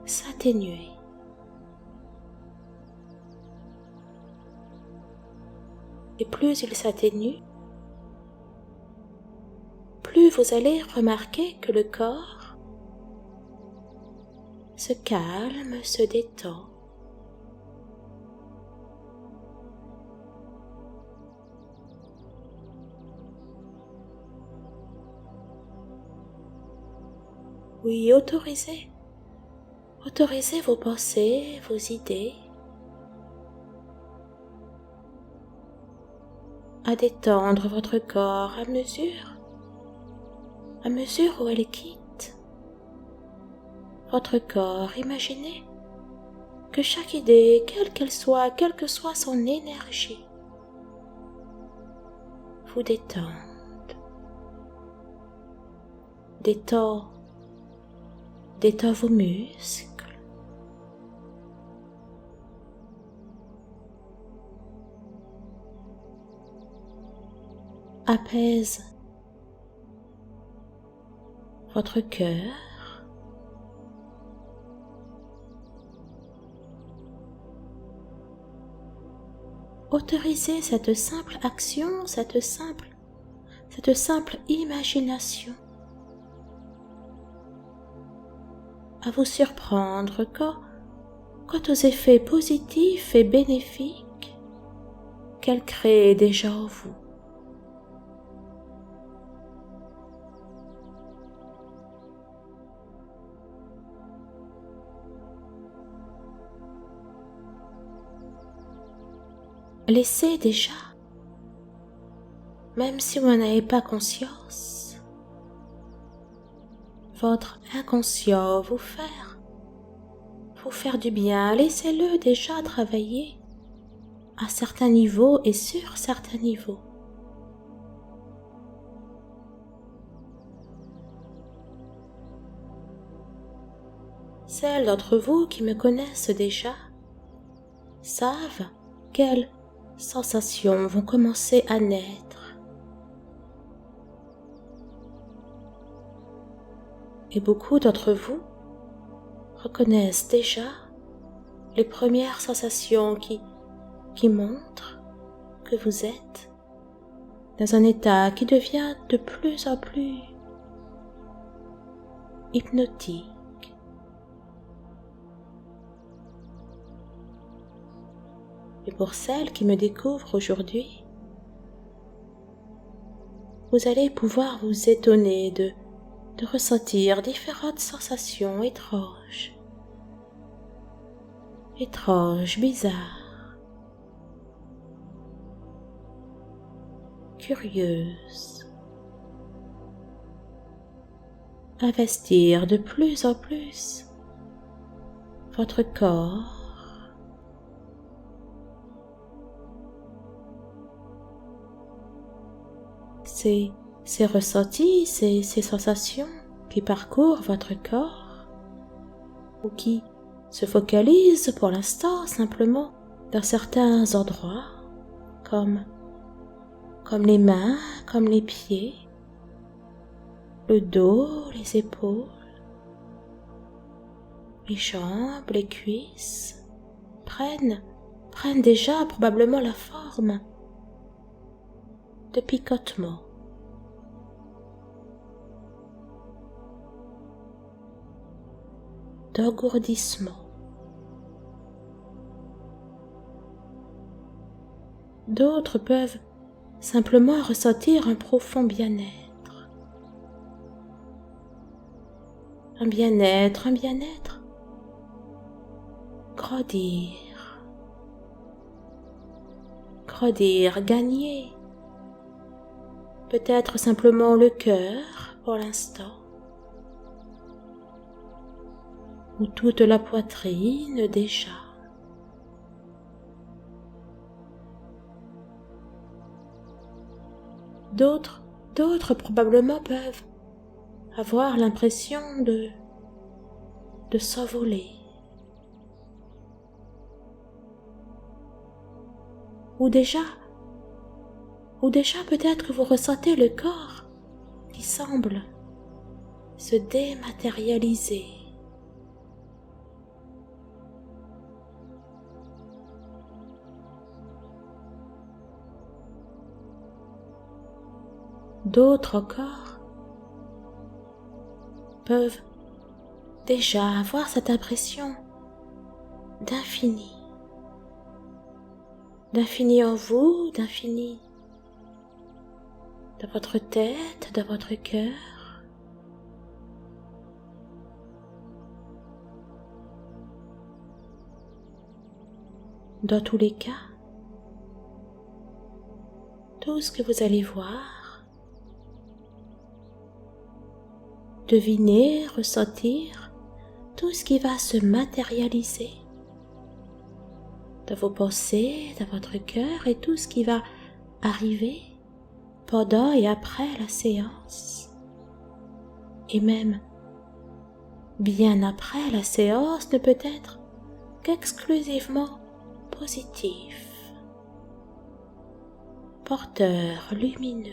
s'atténuer. Et plus il s'atténue, plus vous allez remarquer que le corps se calme, se détend. Oui, autorisez vos pensées, vos idées à détendre votre corps à mesure où elle quitte votre corps. Imaginez que chaque idée, quelle qu'elle soit, quelle que soit son énergie, vous détend vos muscles, apaise votre cœur, autorisez cette simple action, cette simple imagination à vous surprendre quant aux effets positifs et bénéfiques qu'elle crée déjà en vous. Laissez déjà, même si vous n'en avez pas conscience, votre inconscient vous faire du bien. Laissez-le déjà travailler à certains niveaux et sur certains niveaux. Celles d'entre vous qui me connaissent déjà savent quelles sensations vont commencer à naître. Et beaucoup d'entre vous reconnaissent déjà les premières sensations qui montrent que vous êtes dans un état qui devient de plus en plus hypnotique. Et pour celles qui me découvrent aujourd'hui, vous allez pouvoir vous étonner de ressentir différentes sensations étranges, bizarres, curieuses, investir de plus en plus votre corps. Ces ressentis, ces sensations qui parcourent votre corps ou qui se focalisent pour l'instant simplement dans certains endroits comme les mains, comme les pieds, le dos, les épaules, les jambes, les cuisses prennent déjà probablement la forme de picotements. D'engourdissement. D'autres peuvent simplement ressentir un profond bien-être. Un bien-être. Grandir, gagner. Peut-être simplement le cœur pour l'instant. ou toute la poitrine déjà. D'autres probablement peuvent avoir l'impression de s'envoler. Ou déjà peut-être que vous ressentez le corps qui semble se dématérialiser. D'autres encore peuvent déjà avoir cette impression d'infini. D'infini en vous, d'infini dans votre tête, dans votre cœur. Dans tous les cas, tout ce que vous allez voir, deviner, ressentir, tout ce qui va se matérialiser dans vos pensées, dans votre cœur et tout ce qui va arriver pendant et après la séance. Et même bien après la séance ne peut être qu'exclusivement positif, porteur, lumineux.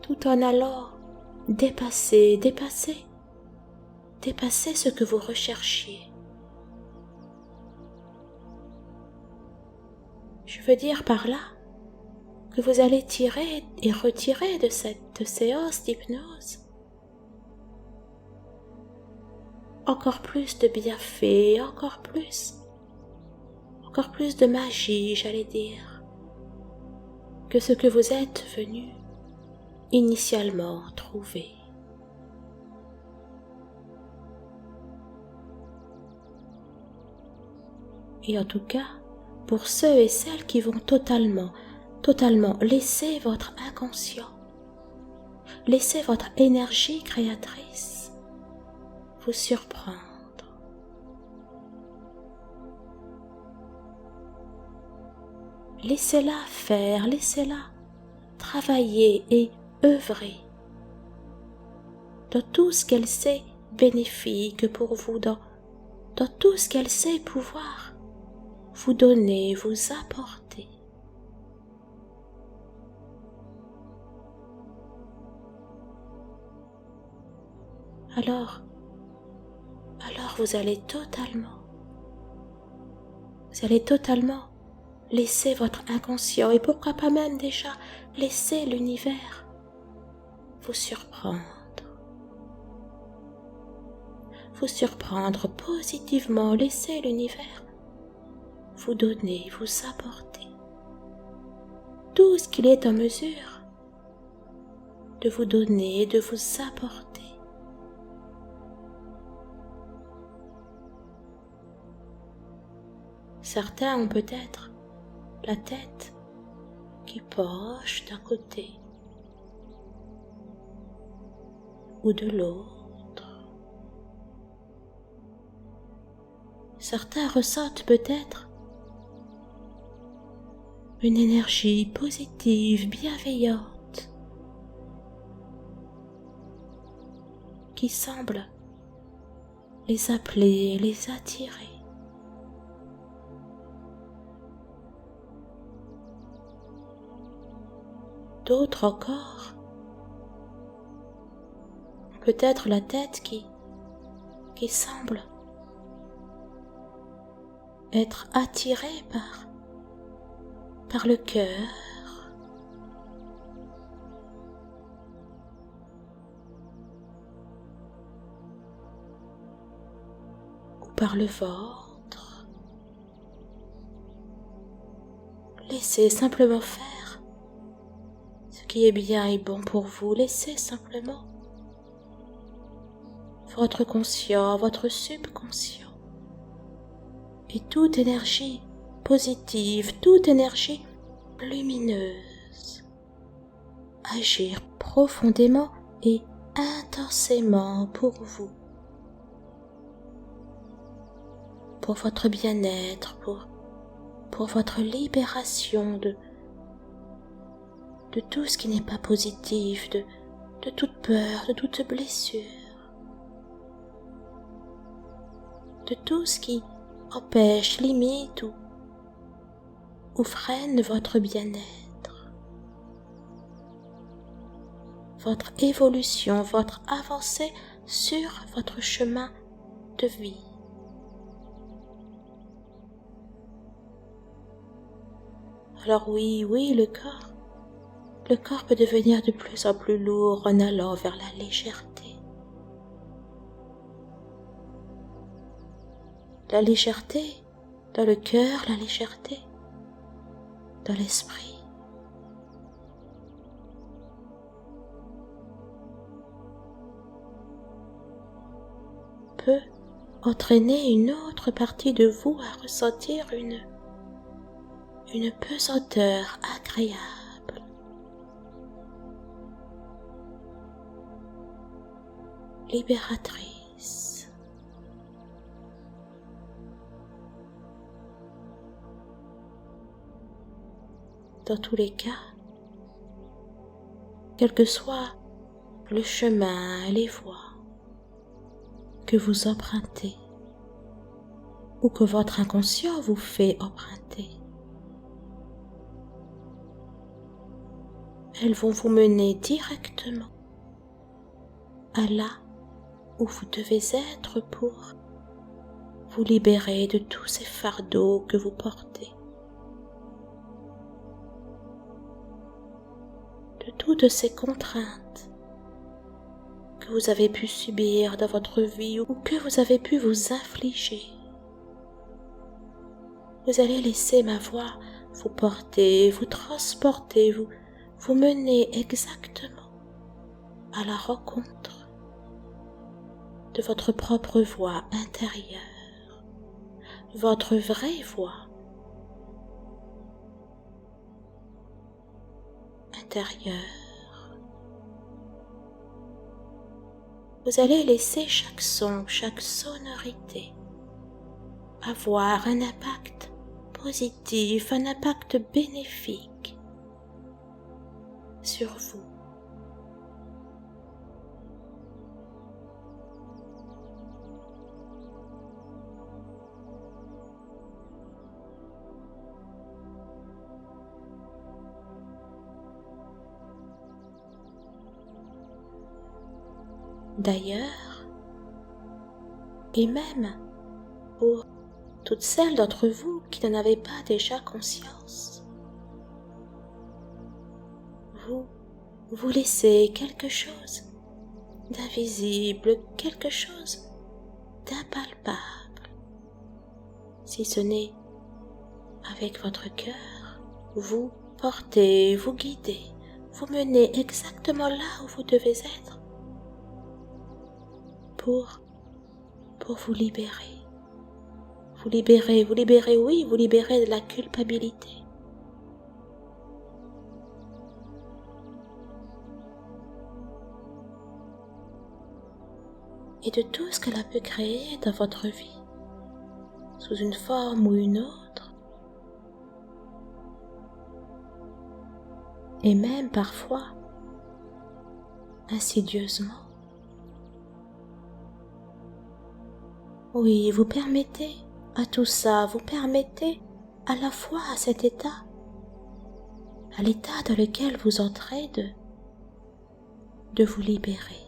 Tout en allant dépasser ce que vous recherchiez. Je veux dire par là que vous allez tirer et retirer de cette séance d'hypnose encore plus de bienfaits, encore plus de magie, j'allais dire, que ce que vous êtes venu initialement trouver. Et en tout cas, pour ceux et celles qui vont totalement laisser votre inconscient, laisser votre énergie créatrice vous surprendre. Laissez-la faire, laissez-la travailler et œuvrer dans tout ce qu'elle sait bénéfique pour vous, dans tout ce qu'elle sait pouvoir vous donner, vous apporter. Alors vous allez totalement laisser votre inconscient et pourquoi pas même déjà laisser l'univers vous surprendre positivement, laisser l'univers vous donner, vous apporter tout ce qu'il est en mesure de vous donner, de vous apporter. Certains ont peut-être la tête qui penche d'un côté ou de l'autre. Certains ressentent peut-être une énergie positive, bienveillante, qui semble les appeler, les attirer. D'autres encore, peut-être la tête qui semble être attirée par le cœur, ou par le ventre. Laissez simplement faire ce qui est bien et bon pour vous. Laissez simplement votre conscient, votre subconscient et toute énergie positive, toute énergie lumineuse agir profondément et intensément pour vous, pour votre bien-être, pour votre libération de tout ce qui n'est pas positif, de toute peur, de toute blessure, de tout ce qui empêche, limite ou freine votre bien-être, votre évolution, votre avancée sur votre chemin de vie. Alors oui, le corps peut devenir de plus en plus lourd en allant vers la légèreté. La légèreté dans le cœur, la légèreté dans l'esprit. Peut entraîner une autre partie de vous à ressentir une pesanteur agréable. Libératrice. Dans tous les cas, quel que soit le chemin, les voies que vous empruntez ou que votre inconscient vous fait emprunter, elles vont vous mener directement à là où vous devez être pour vous libérer de tous ces fardeaux que vous portez, de toutes ces contraintes que vous avez pu subir dans votre vie ou que vous avez pu vous infliger. Vous allez laisser ma voix vous porter, vous transporter, vous mener exactement à la rencontre de votre propre voix intérieure, votre vraie voix intérieure. Vous allez laisser chaque son, chaque sonorité avoir un impact positif, un impact bénéfique sur vous. D'ailleurs, et même pour toutes celles d'entre vous qui n'en avaient pas déjà conscience, vous laissez quelque chose d'invisible, quelque chose d'impalpable, si ce n'est avec votre cœur, vous portez, vous guidez, vous menez exactement là où vous devez être pour vous libérer. Vous libérer, oui, vous libérer de la culpabilité. Et de tout ce qu'elle a pu créer dans votre vie, sous une forme ou une autre, et même parfois insidieusement. Oui, vous permettez à tout ça, vous permettez à la fois à cet état, à l'état dans lequel vous entrez de vous libérer.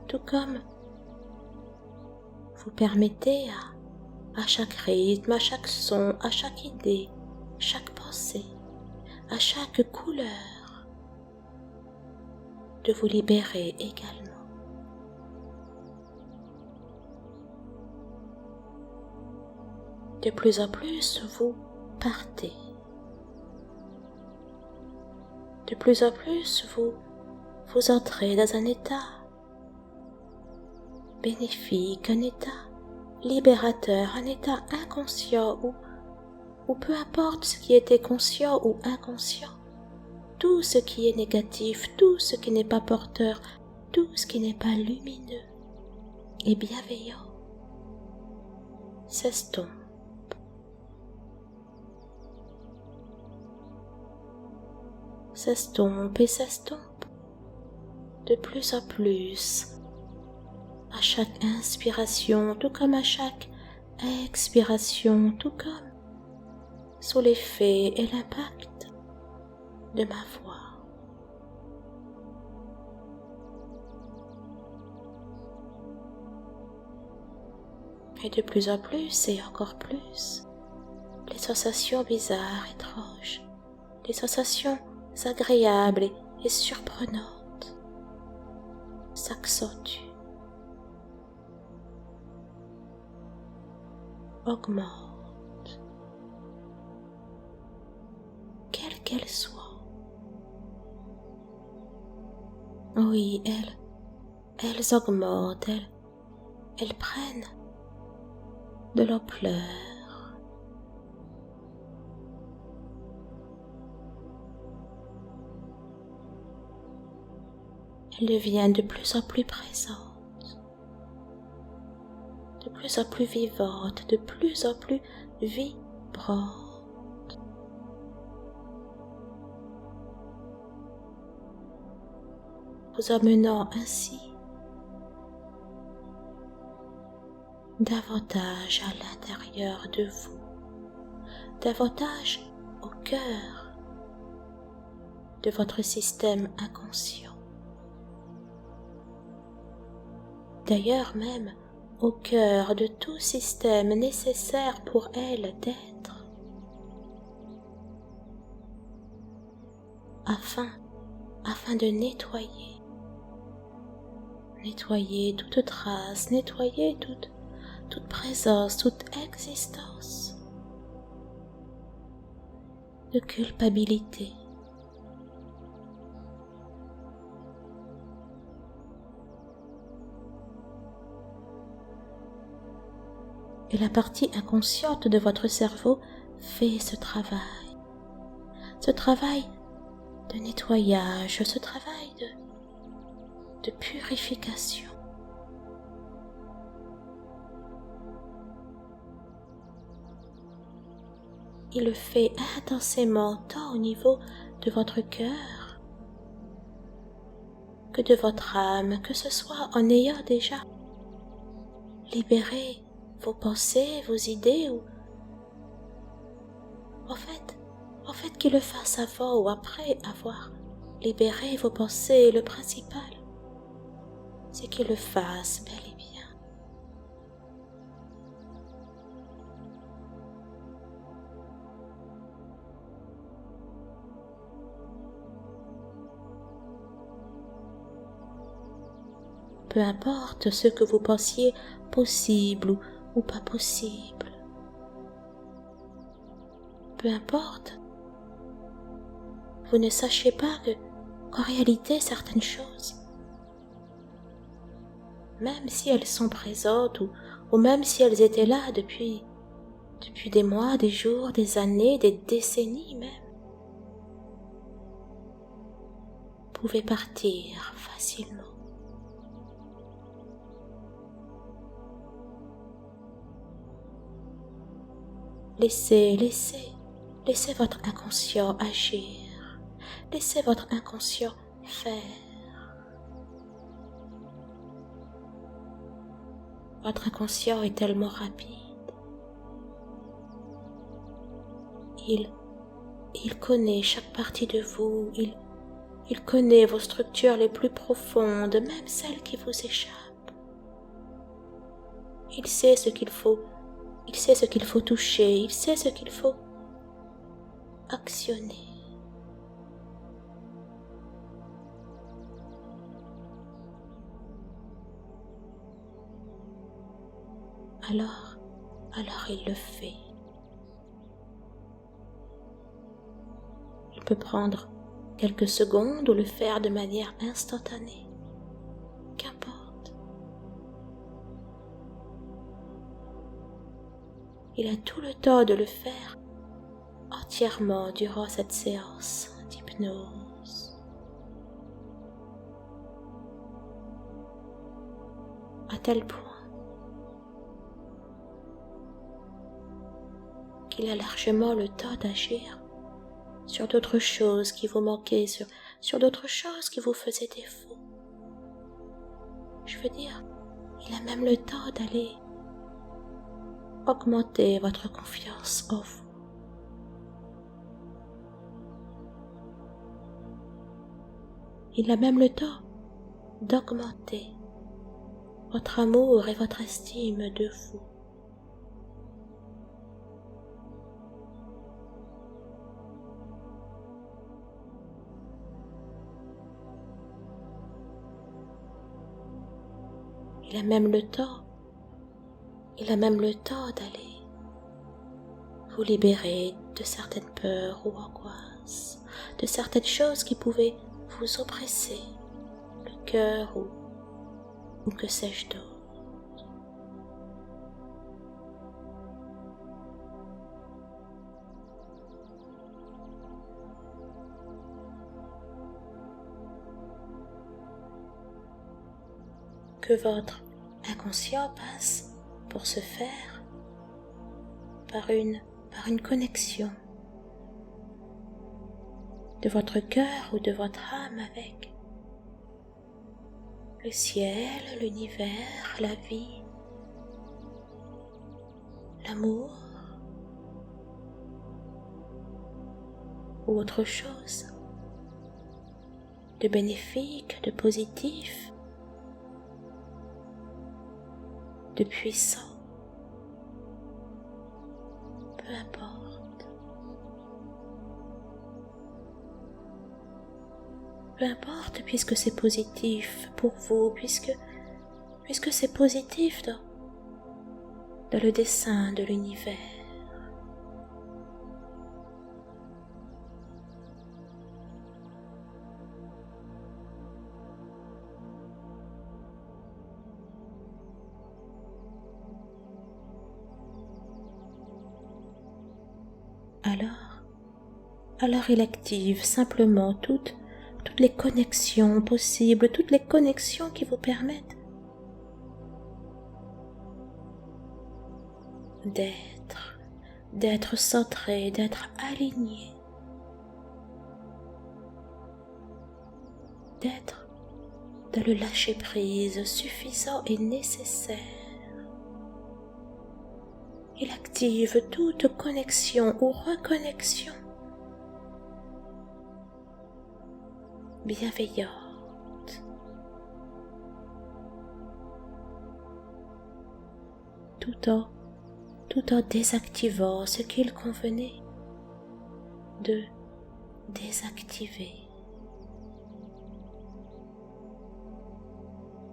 Tout comme vous permettez à chaque rythme, à chaque son, à chaque idée, chaque pensée, à chaque couleur, de vous libérer également. De plus en plus, vous partez. De plus en plus, vous entrez dans un état bénéfique, un état libérateur, un état inconscient ou peu importe ce qui était conscient ou inconscient, tout ce qui est négatif, tout ce qui n'est pas porteur, tout ce qui n'est pas lumineux et bienveillant s'estompe. S'estompe et s'estompe de plus en plus à chaque inspiration, tout comme à chaque expiration, tout comme sous l'effet et l'impact de ma voix. Et de plus en plus et encore plus, les sensations bizarres, étranges, les sensations agréables et surprenantes s'accentuent, augmentent, quelles qu'elles soient. Oui, elles augmentent, elles prennent de l'ampleur. Elles deviennent de plus en plus présentes, de plus en plus vivantes, de plus en plus vibrantes. Vous amenant ainsi davantage à l'intérieur de vous, davantage au cœur de votre système inconscient. D'ailleurs même au cœur de tout système nécessaire pour elle d'être, afin de nettoyer toute trace, nettoyer toute présence, toute existence de culpabilité. Et la partie inconsciente de votre cerveau fait ce travail de nettoyage, ce travail de purification. Il le fait intensément tant au niveau de votre cœur que de votre âme, que ce soit en ayant déjà libéré vos pensées, vos idées, ou en fait qu'il le fasse avant ou après avoir libéré vos pensées. Le principal, c'est qu'il le fasse bel et bien. Peu importe ce que vous pensiez possible ou pas possible. Peu importe, vous ne sachez pas qu'en réalité certaines choses, même si elles sont présentes ou même si elles étaient là depuis des mois, des jours, des années, des décennies même, pouvaient partir facilement. Laissez votre inconscient agir. Laissez votre inconscient faire. Votre inconscient est tellement rapide. Il connaît chaque partie de vous. Il connaît vos structures les plus profondes, même celles qui vous échappent. Il sait ce qu'il faut. Il sait ce qu'il faut toucher, il sait ce qu'il faut actionner. Alors il le fait. Il peut prendre quelques secondes ou le faire de manière instantanée. Qu'importe. Il a tout le temps de le faire entièrement durant cette séance d'hypnose. à tel point qu'il a largement le temps d'agir sur d'autres choses qui vous manquaient, sur d'autres choses qui vous faisaient défaut. Je veux dire, il a même le temps d'aller augmenter votre confiance en vous. Il a même le temps d'augmenter votre amour et votre estime de vous. Il a même le temps d'aller vous libérer de certaines peurs ou angoisses, de certaines choses qui pouvaient vous oppresser, le cœur ou que sais-je d'autre. Que votre inconscient passe pour se faire par une connexion de votre cœur ou de votre âme avec le ciel, l'univers, la vie, l'amour ou autre chose de bénéfique, de positif, de puissant, peu importe. Peu importe puisque c'est positif pour vous, puisque c'est positif dans le dessein de l'univers. Alors il active simplement toutes les connexions possibles, toutes les connexions qui vous permettent d'être centré, d'être aligné, d'être dans le lâcher-prise suffisant et nécessaire. Il active toute connexion ou reconnexion bienveillante, tout en désactivant ce qu'il convenait de désactiver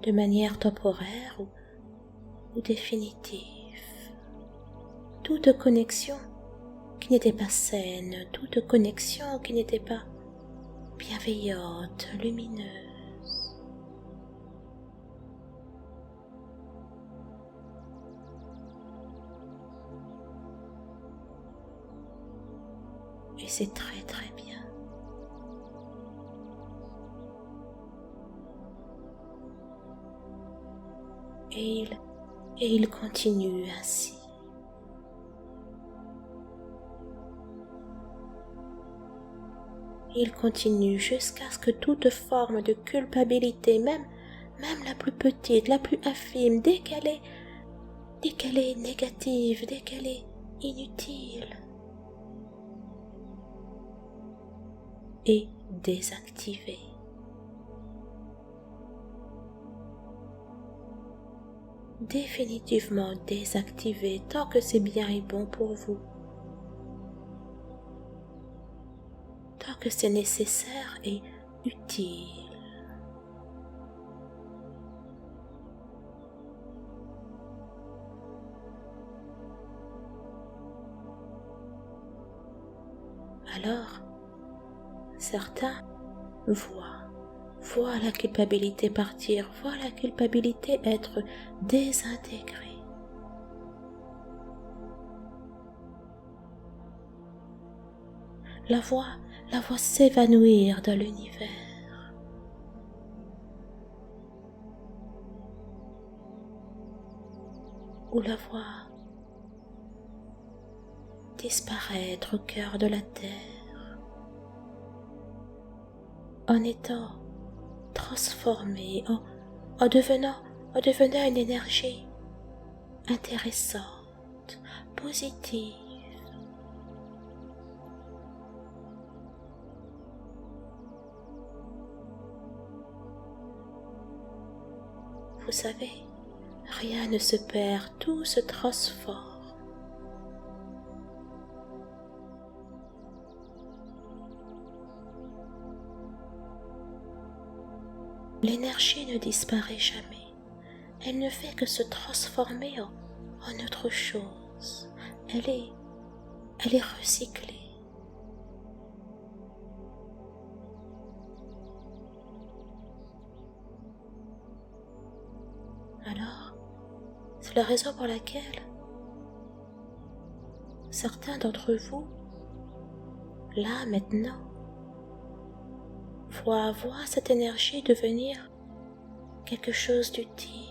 de manière temporaire ou définitive. Toute connexion qui n'était pas saine, toute connexion qui n'était pas bienveillante, lumineuse. Et c'est très très bien. Et il continue ainsi. Il continue jusqu'à ce que toute forme de culpabilité, même la plus petite, la plus infime, dès qu'elle est négative, dès qu'elle est inutile, est désactivée. Définitivement désactivée tant que c'est bien et bon pour vous. Tant que c'est nécessaire et utile. Alors, certains voient la culpabilité partir, voient la culpabilité être désintégrée. La voix s'évanouir dans l'univers. ou la voir disparaître au cœur de la terre en étant transformée, en devenant une énergie intéressante, positive. Vous savez, rien ne se perd, tout se transforme. L'énergie ne disparaît jamais, elle ne fait que se transformer en autre chose. Elle est recyclée. Alors, c'est la raison pour laquelle certains d'entre vous, là maintenant, voient cette énergie devenir quelque chose d'utile.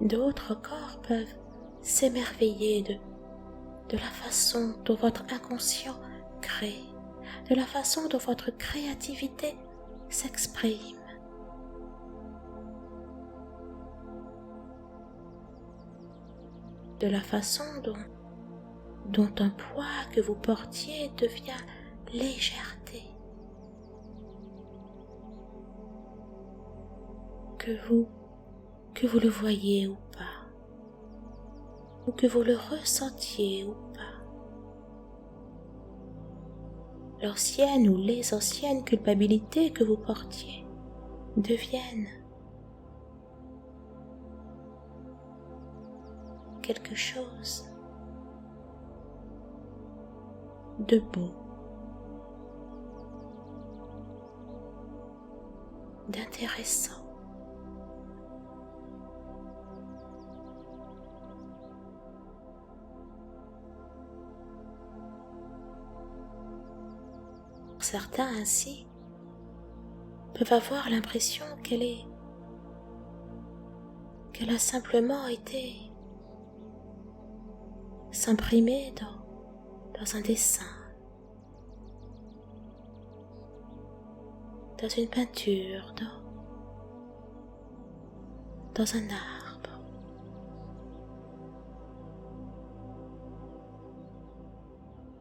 D'autres encore peuvent s'émerveiller de la façon dont votre inconscient crée, de la façon dont votre créativité s'exprime. De la façon dont un poids que vous portiez devient légèreté. Que vous le voyez ou pas, ou que vous le ressentiez ou pas. L'ancienne ou les anciennes culpabilités que vous portiez deviennent quelque chose de beau, d'intéressant. Certains ainsi peuvent avoir l'impression qu'elle a simplement été s'imprimée dans un dessin, dans une peinture, dans un arbre.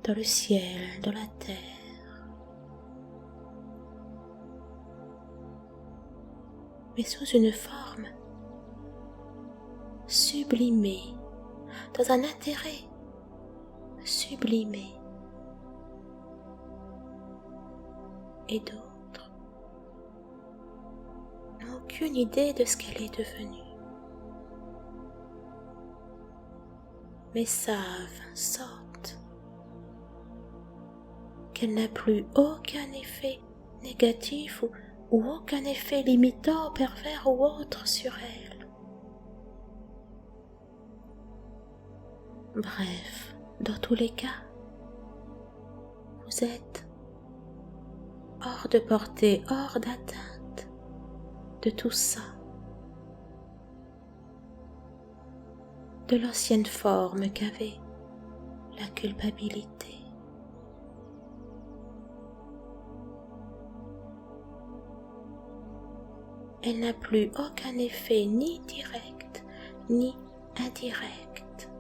Dans le ciel, dans la terre. Mais sous une forme sublimée, dans un intérêt sublimé. Et d'autres n'ont aucune idée de ce qu'elle est devenue, mais sentent qu'elle n'a plus aucun effet négatif ou aucun effet limitant, pervers ou autre sur elle. Bref, dans tous les cas, vous êtes hors de portée, hors d'atteinte de tout ça, de l'ancienne forme qu'avait la culpabilité. Elle n'a plus aucun effet ni direct ni indirect.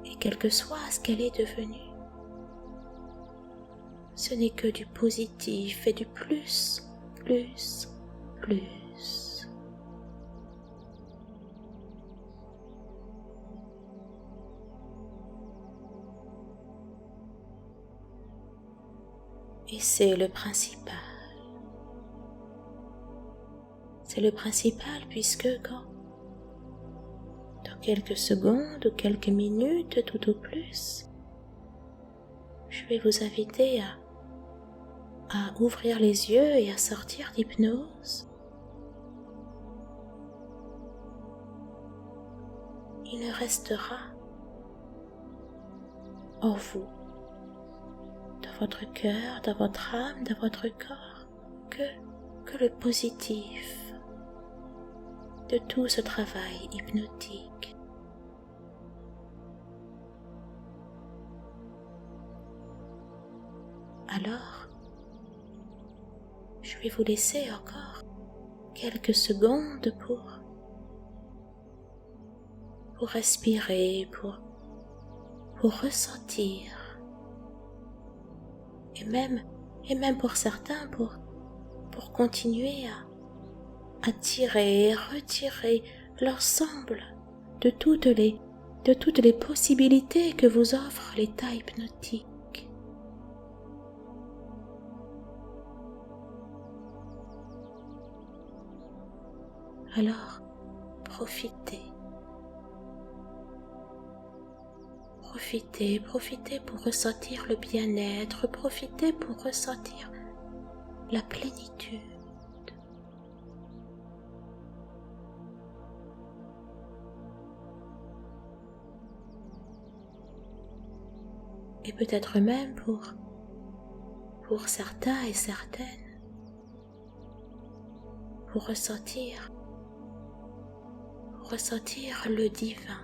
Et quel que soit ce qu'elle est devenue, ce n'est que du positif et du plus. Et c'est le principal. C'est le principal puisque dans quelques secondes ou quelques minutes tout au plus, je vais vous inviter à ouvrir les yeux et à sortir d'hypnose. Il ne restera en vous votre cœur, dans votre âme, dans votre corps, que le positif de tout ce travail hypnotique. Alors, je vais vous laisser encore quelques secondes pour respirer, pour ressentir, et même pour certains, pour continuer à tirer et retirer l'ensemble de toutes les possibilités que vous offre l'état hypnotique. Alors, profitez pour ressentir le bien-être, profitez pour ressentir la plénitude. Et peut-être même pour certains et certaines, pour ressentir le divin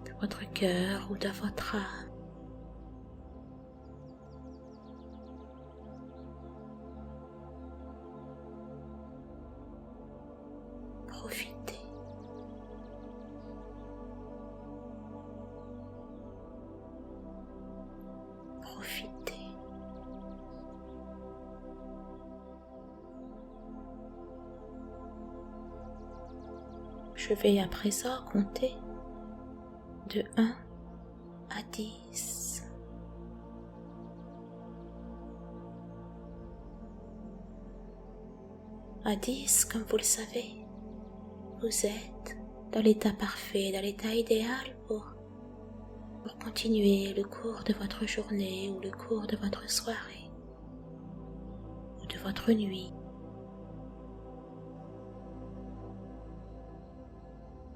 de votre cœur ou de votre âme. Profitez. Profitez. Je vais à présent compter de 1 à 10. À 10, comme vous le savez, vous êtes dans l'état parfait, dans l'état idéal pour continuer le cours de votre journée ou le cours de votre soirée ou de votre nuit.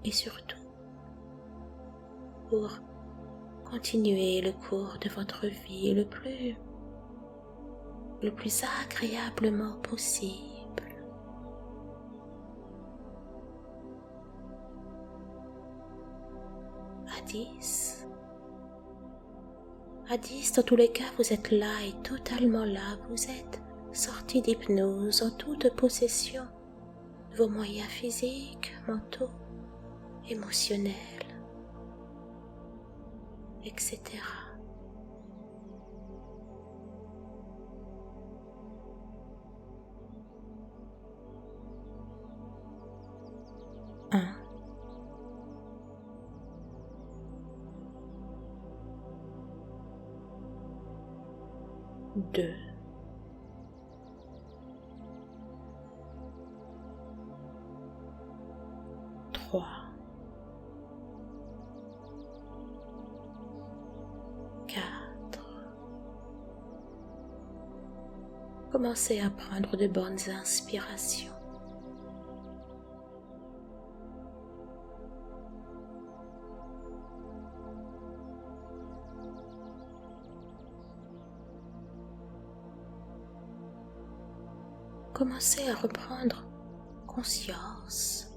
Et surtout, pour continuer le cours de votre vie le plus agréablement possible. À 10, dans tous les cas, vous êtes là et totalement là, vous êtes sorti d'hypnose en toute possession de vos moyens physiques, mentaux, émotionnels, etc. Un, 2, 3, 4. Commencez à prendre de bonnes inspirations. Commencez à reprendre conscience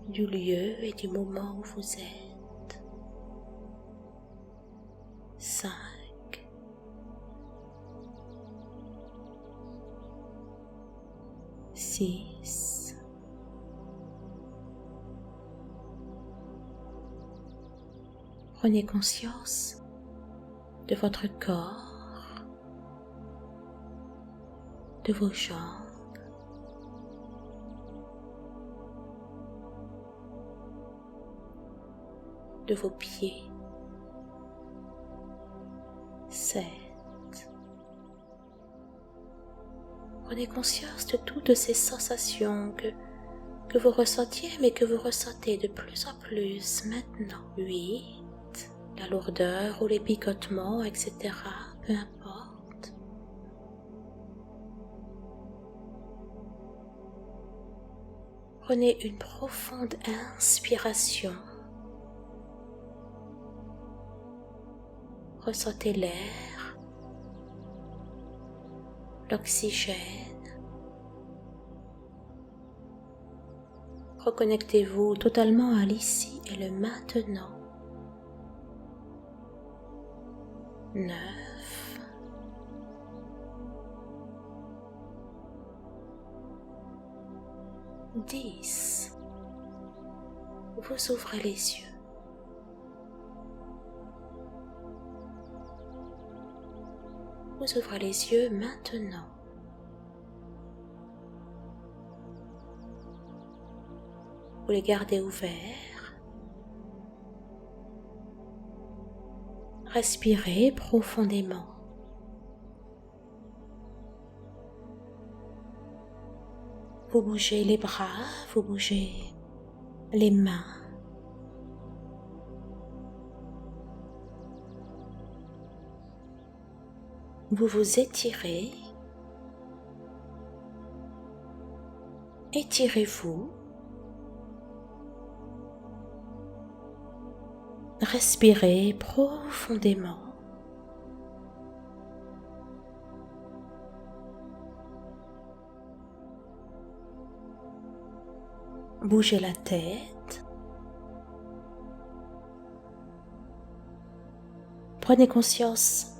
du lieu et du moment où vous êtes. 5, 6, 'Prenez conscience de votre corps, de vos jambes, de vos pieds. 7. Prenez conscience de toutes ces sensations que vous ressentiez, mais que vous ressentez de plus en plus maintenant. 8. La lourdeur ou les picotements, etc. Peu importe. Prenez une profonde inspiration. Ressentez l'air, l'oxygène. Reconnectez-vous totalement à l'ici et le maintenant. 9, 10. Vous ouvrez les yeux. Vous ouvrez les yeux maintenant. Vous les gardez ouverts. Respirez profondément. Vous bougez les bras, vous bougez les mains. Vous vous étirez. Étirez-vous. Respirez profondément. Bougez la tête. Prenez conscience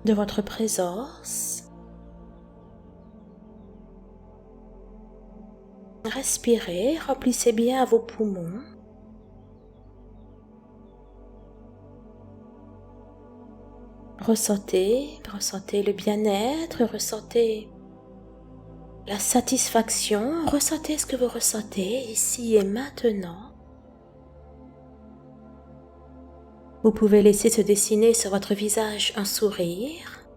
de votre présence. Respirez, remplissez bien vos poumons. Ressentez le bien-être, ressentez la satisfaction, ressentez ce que vous ressentez ici et maintenant. Vous pouvez laisser se dessiner sur votre visage un sourire,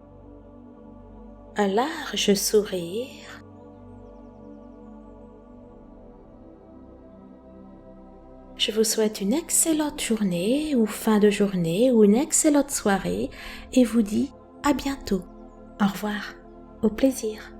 un large sourire. Je vous souhaite une excellente journée ou fin de journée ou une excellente soirée et vous dis à bientôt. Au revoir, au plaisir.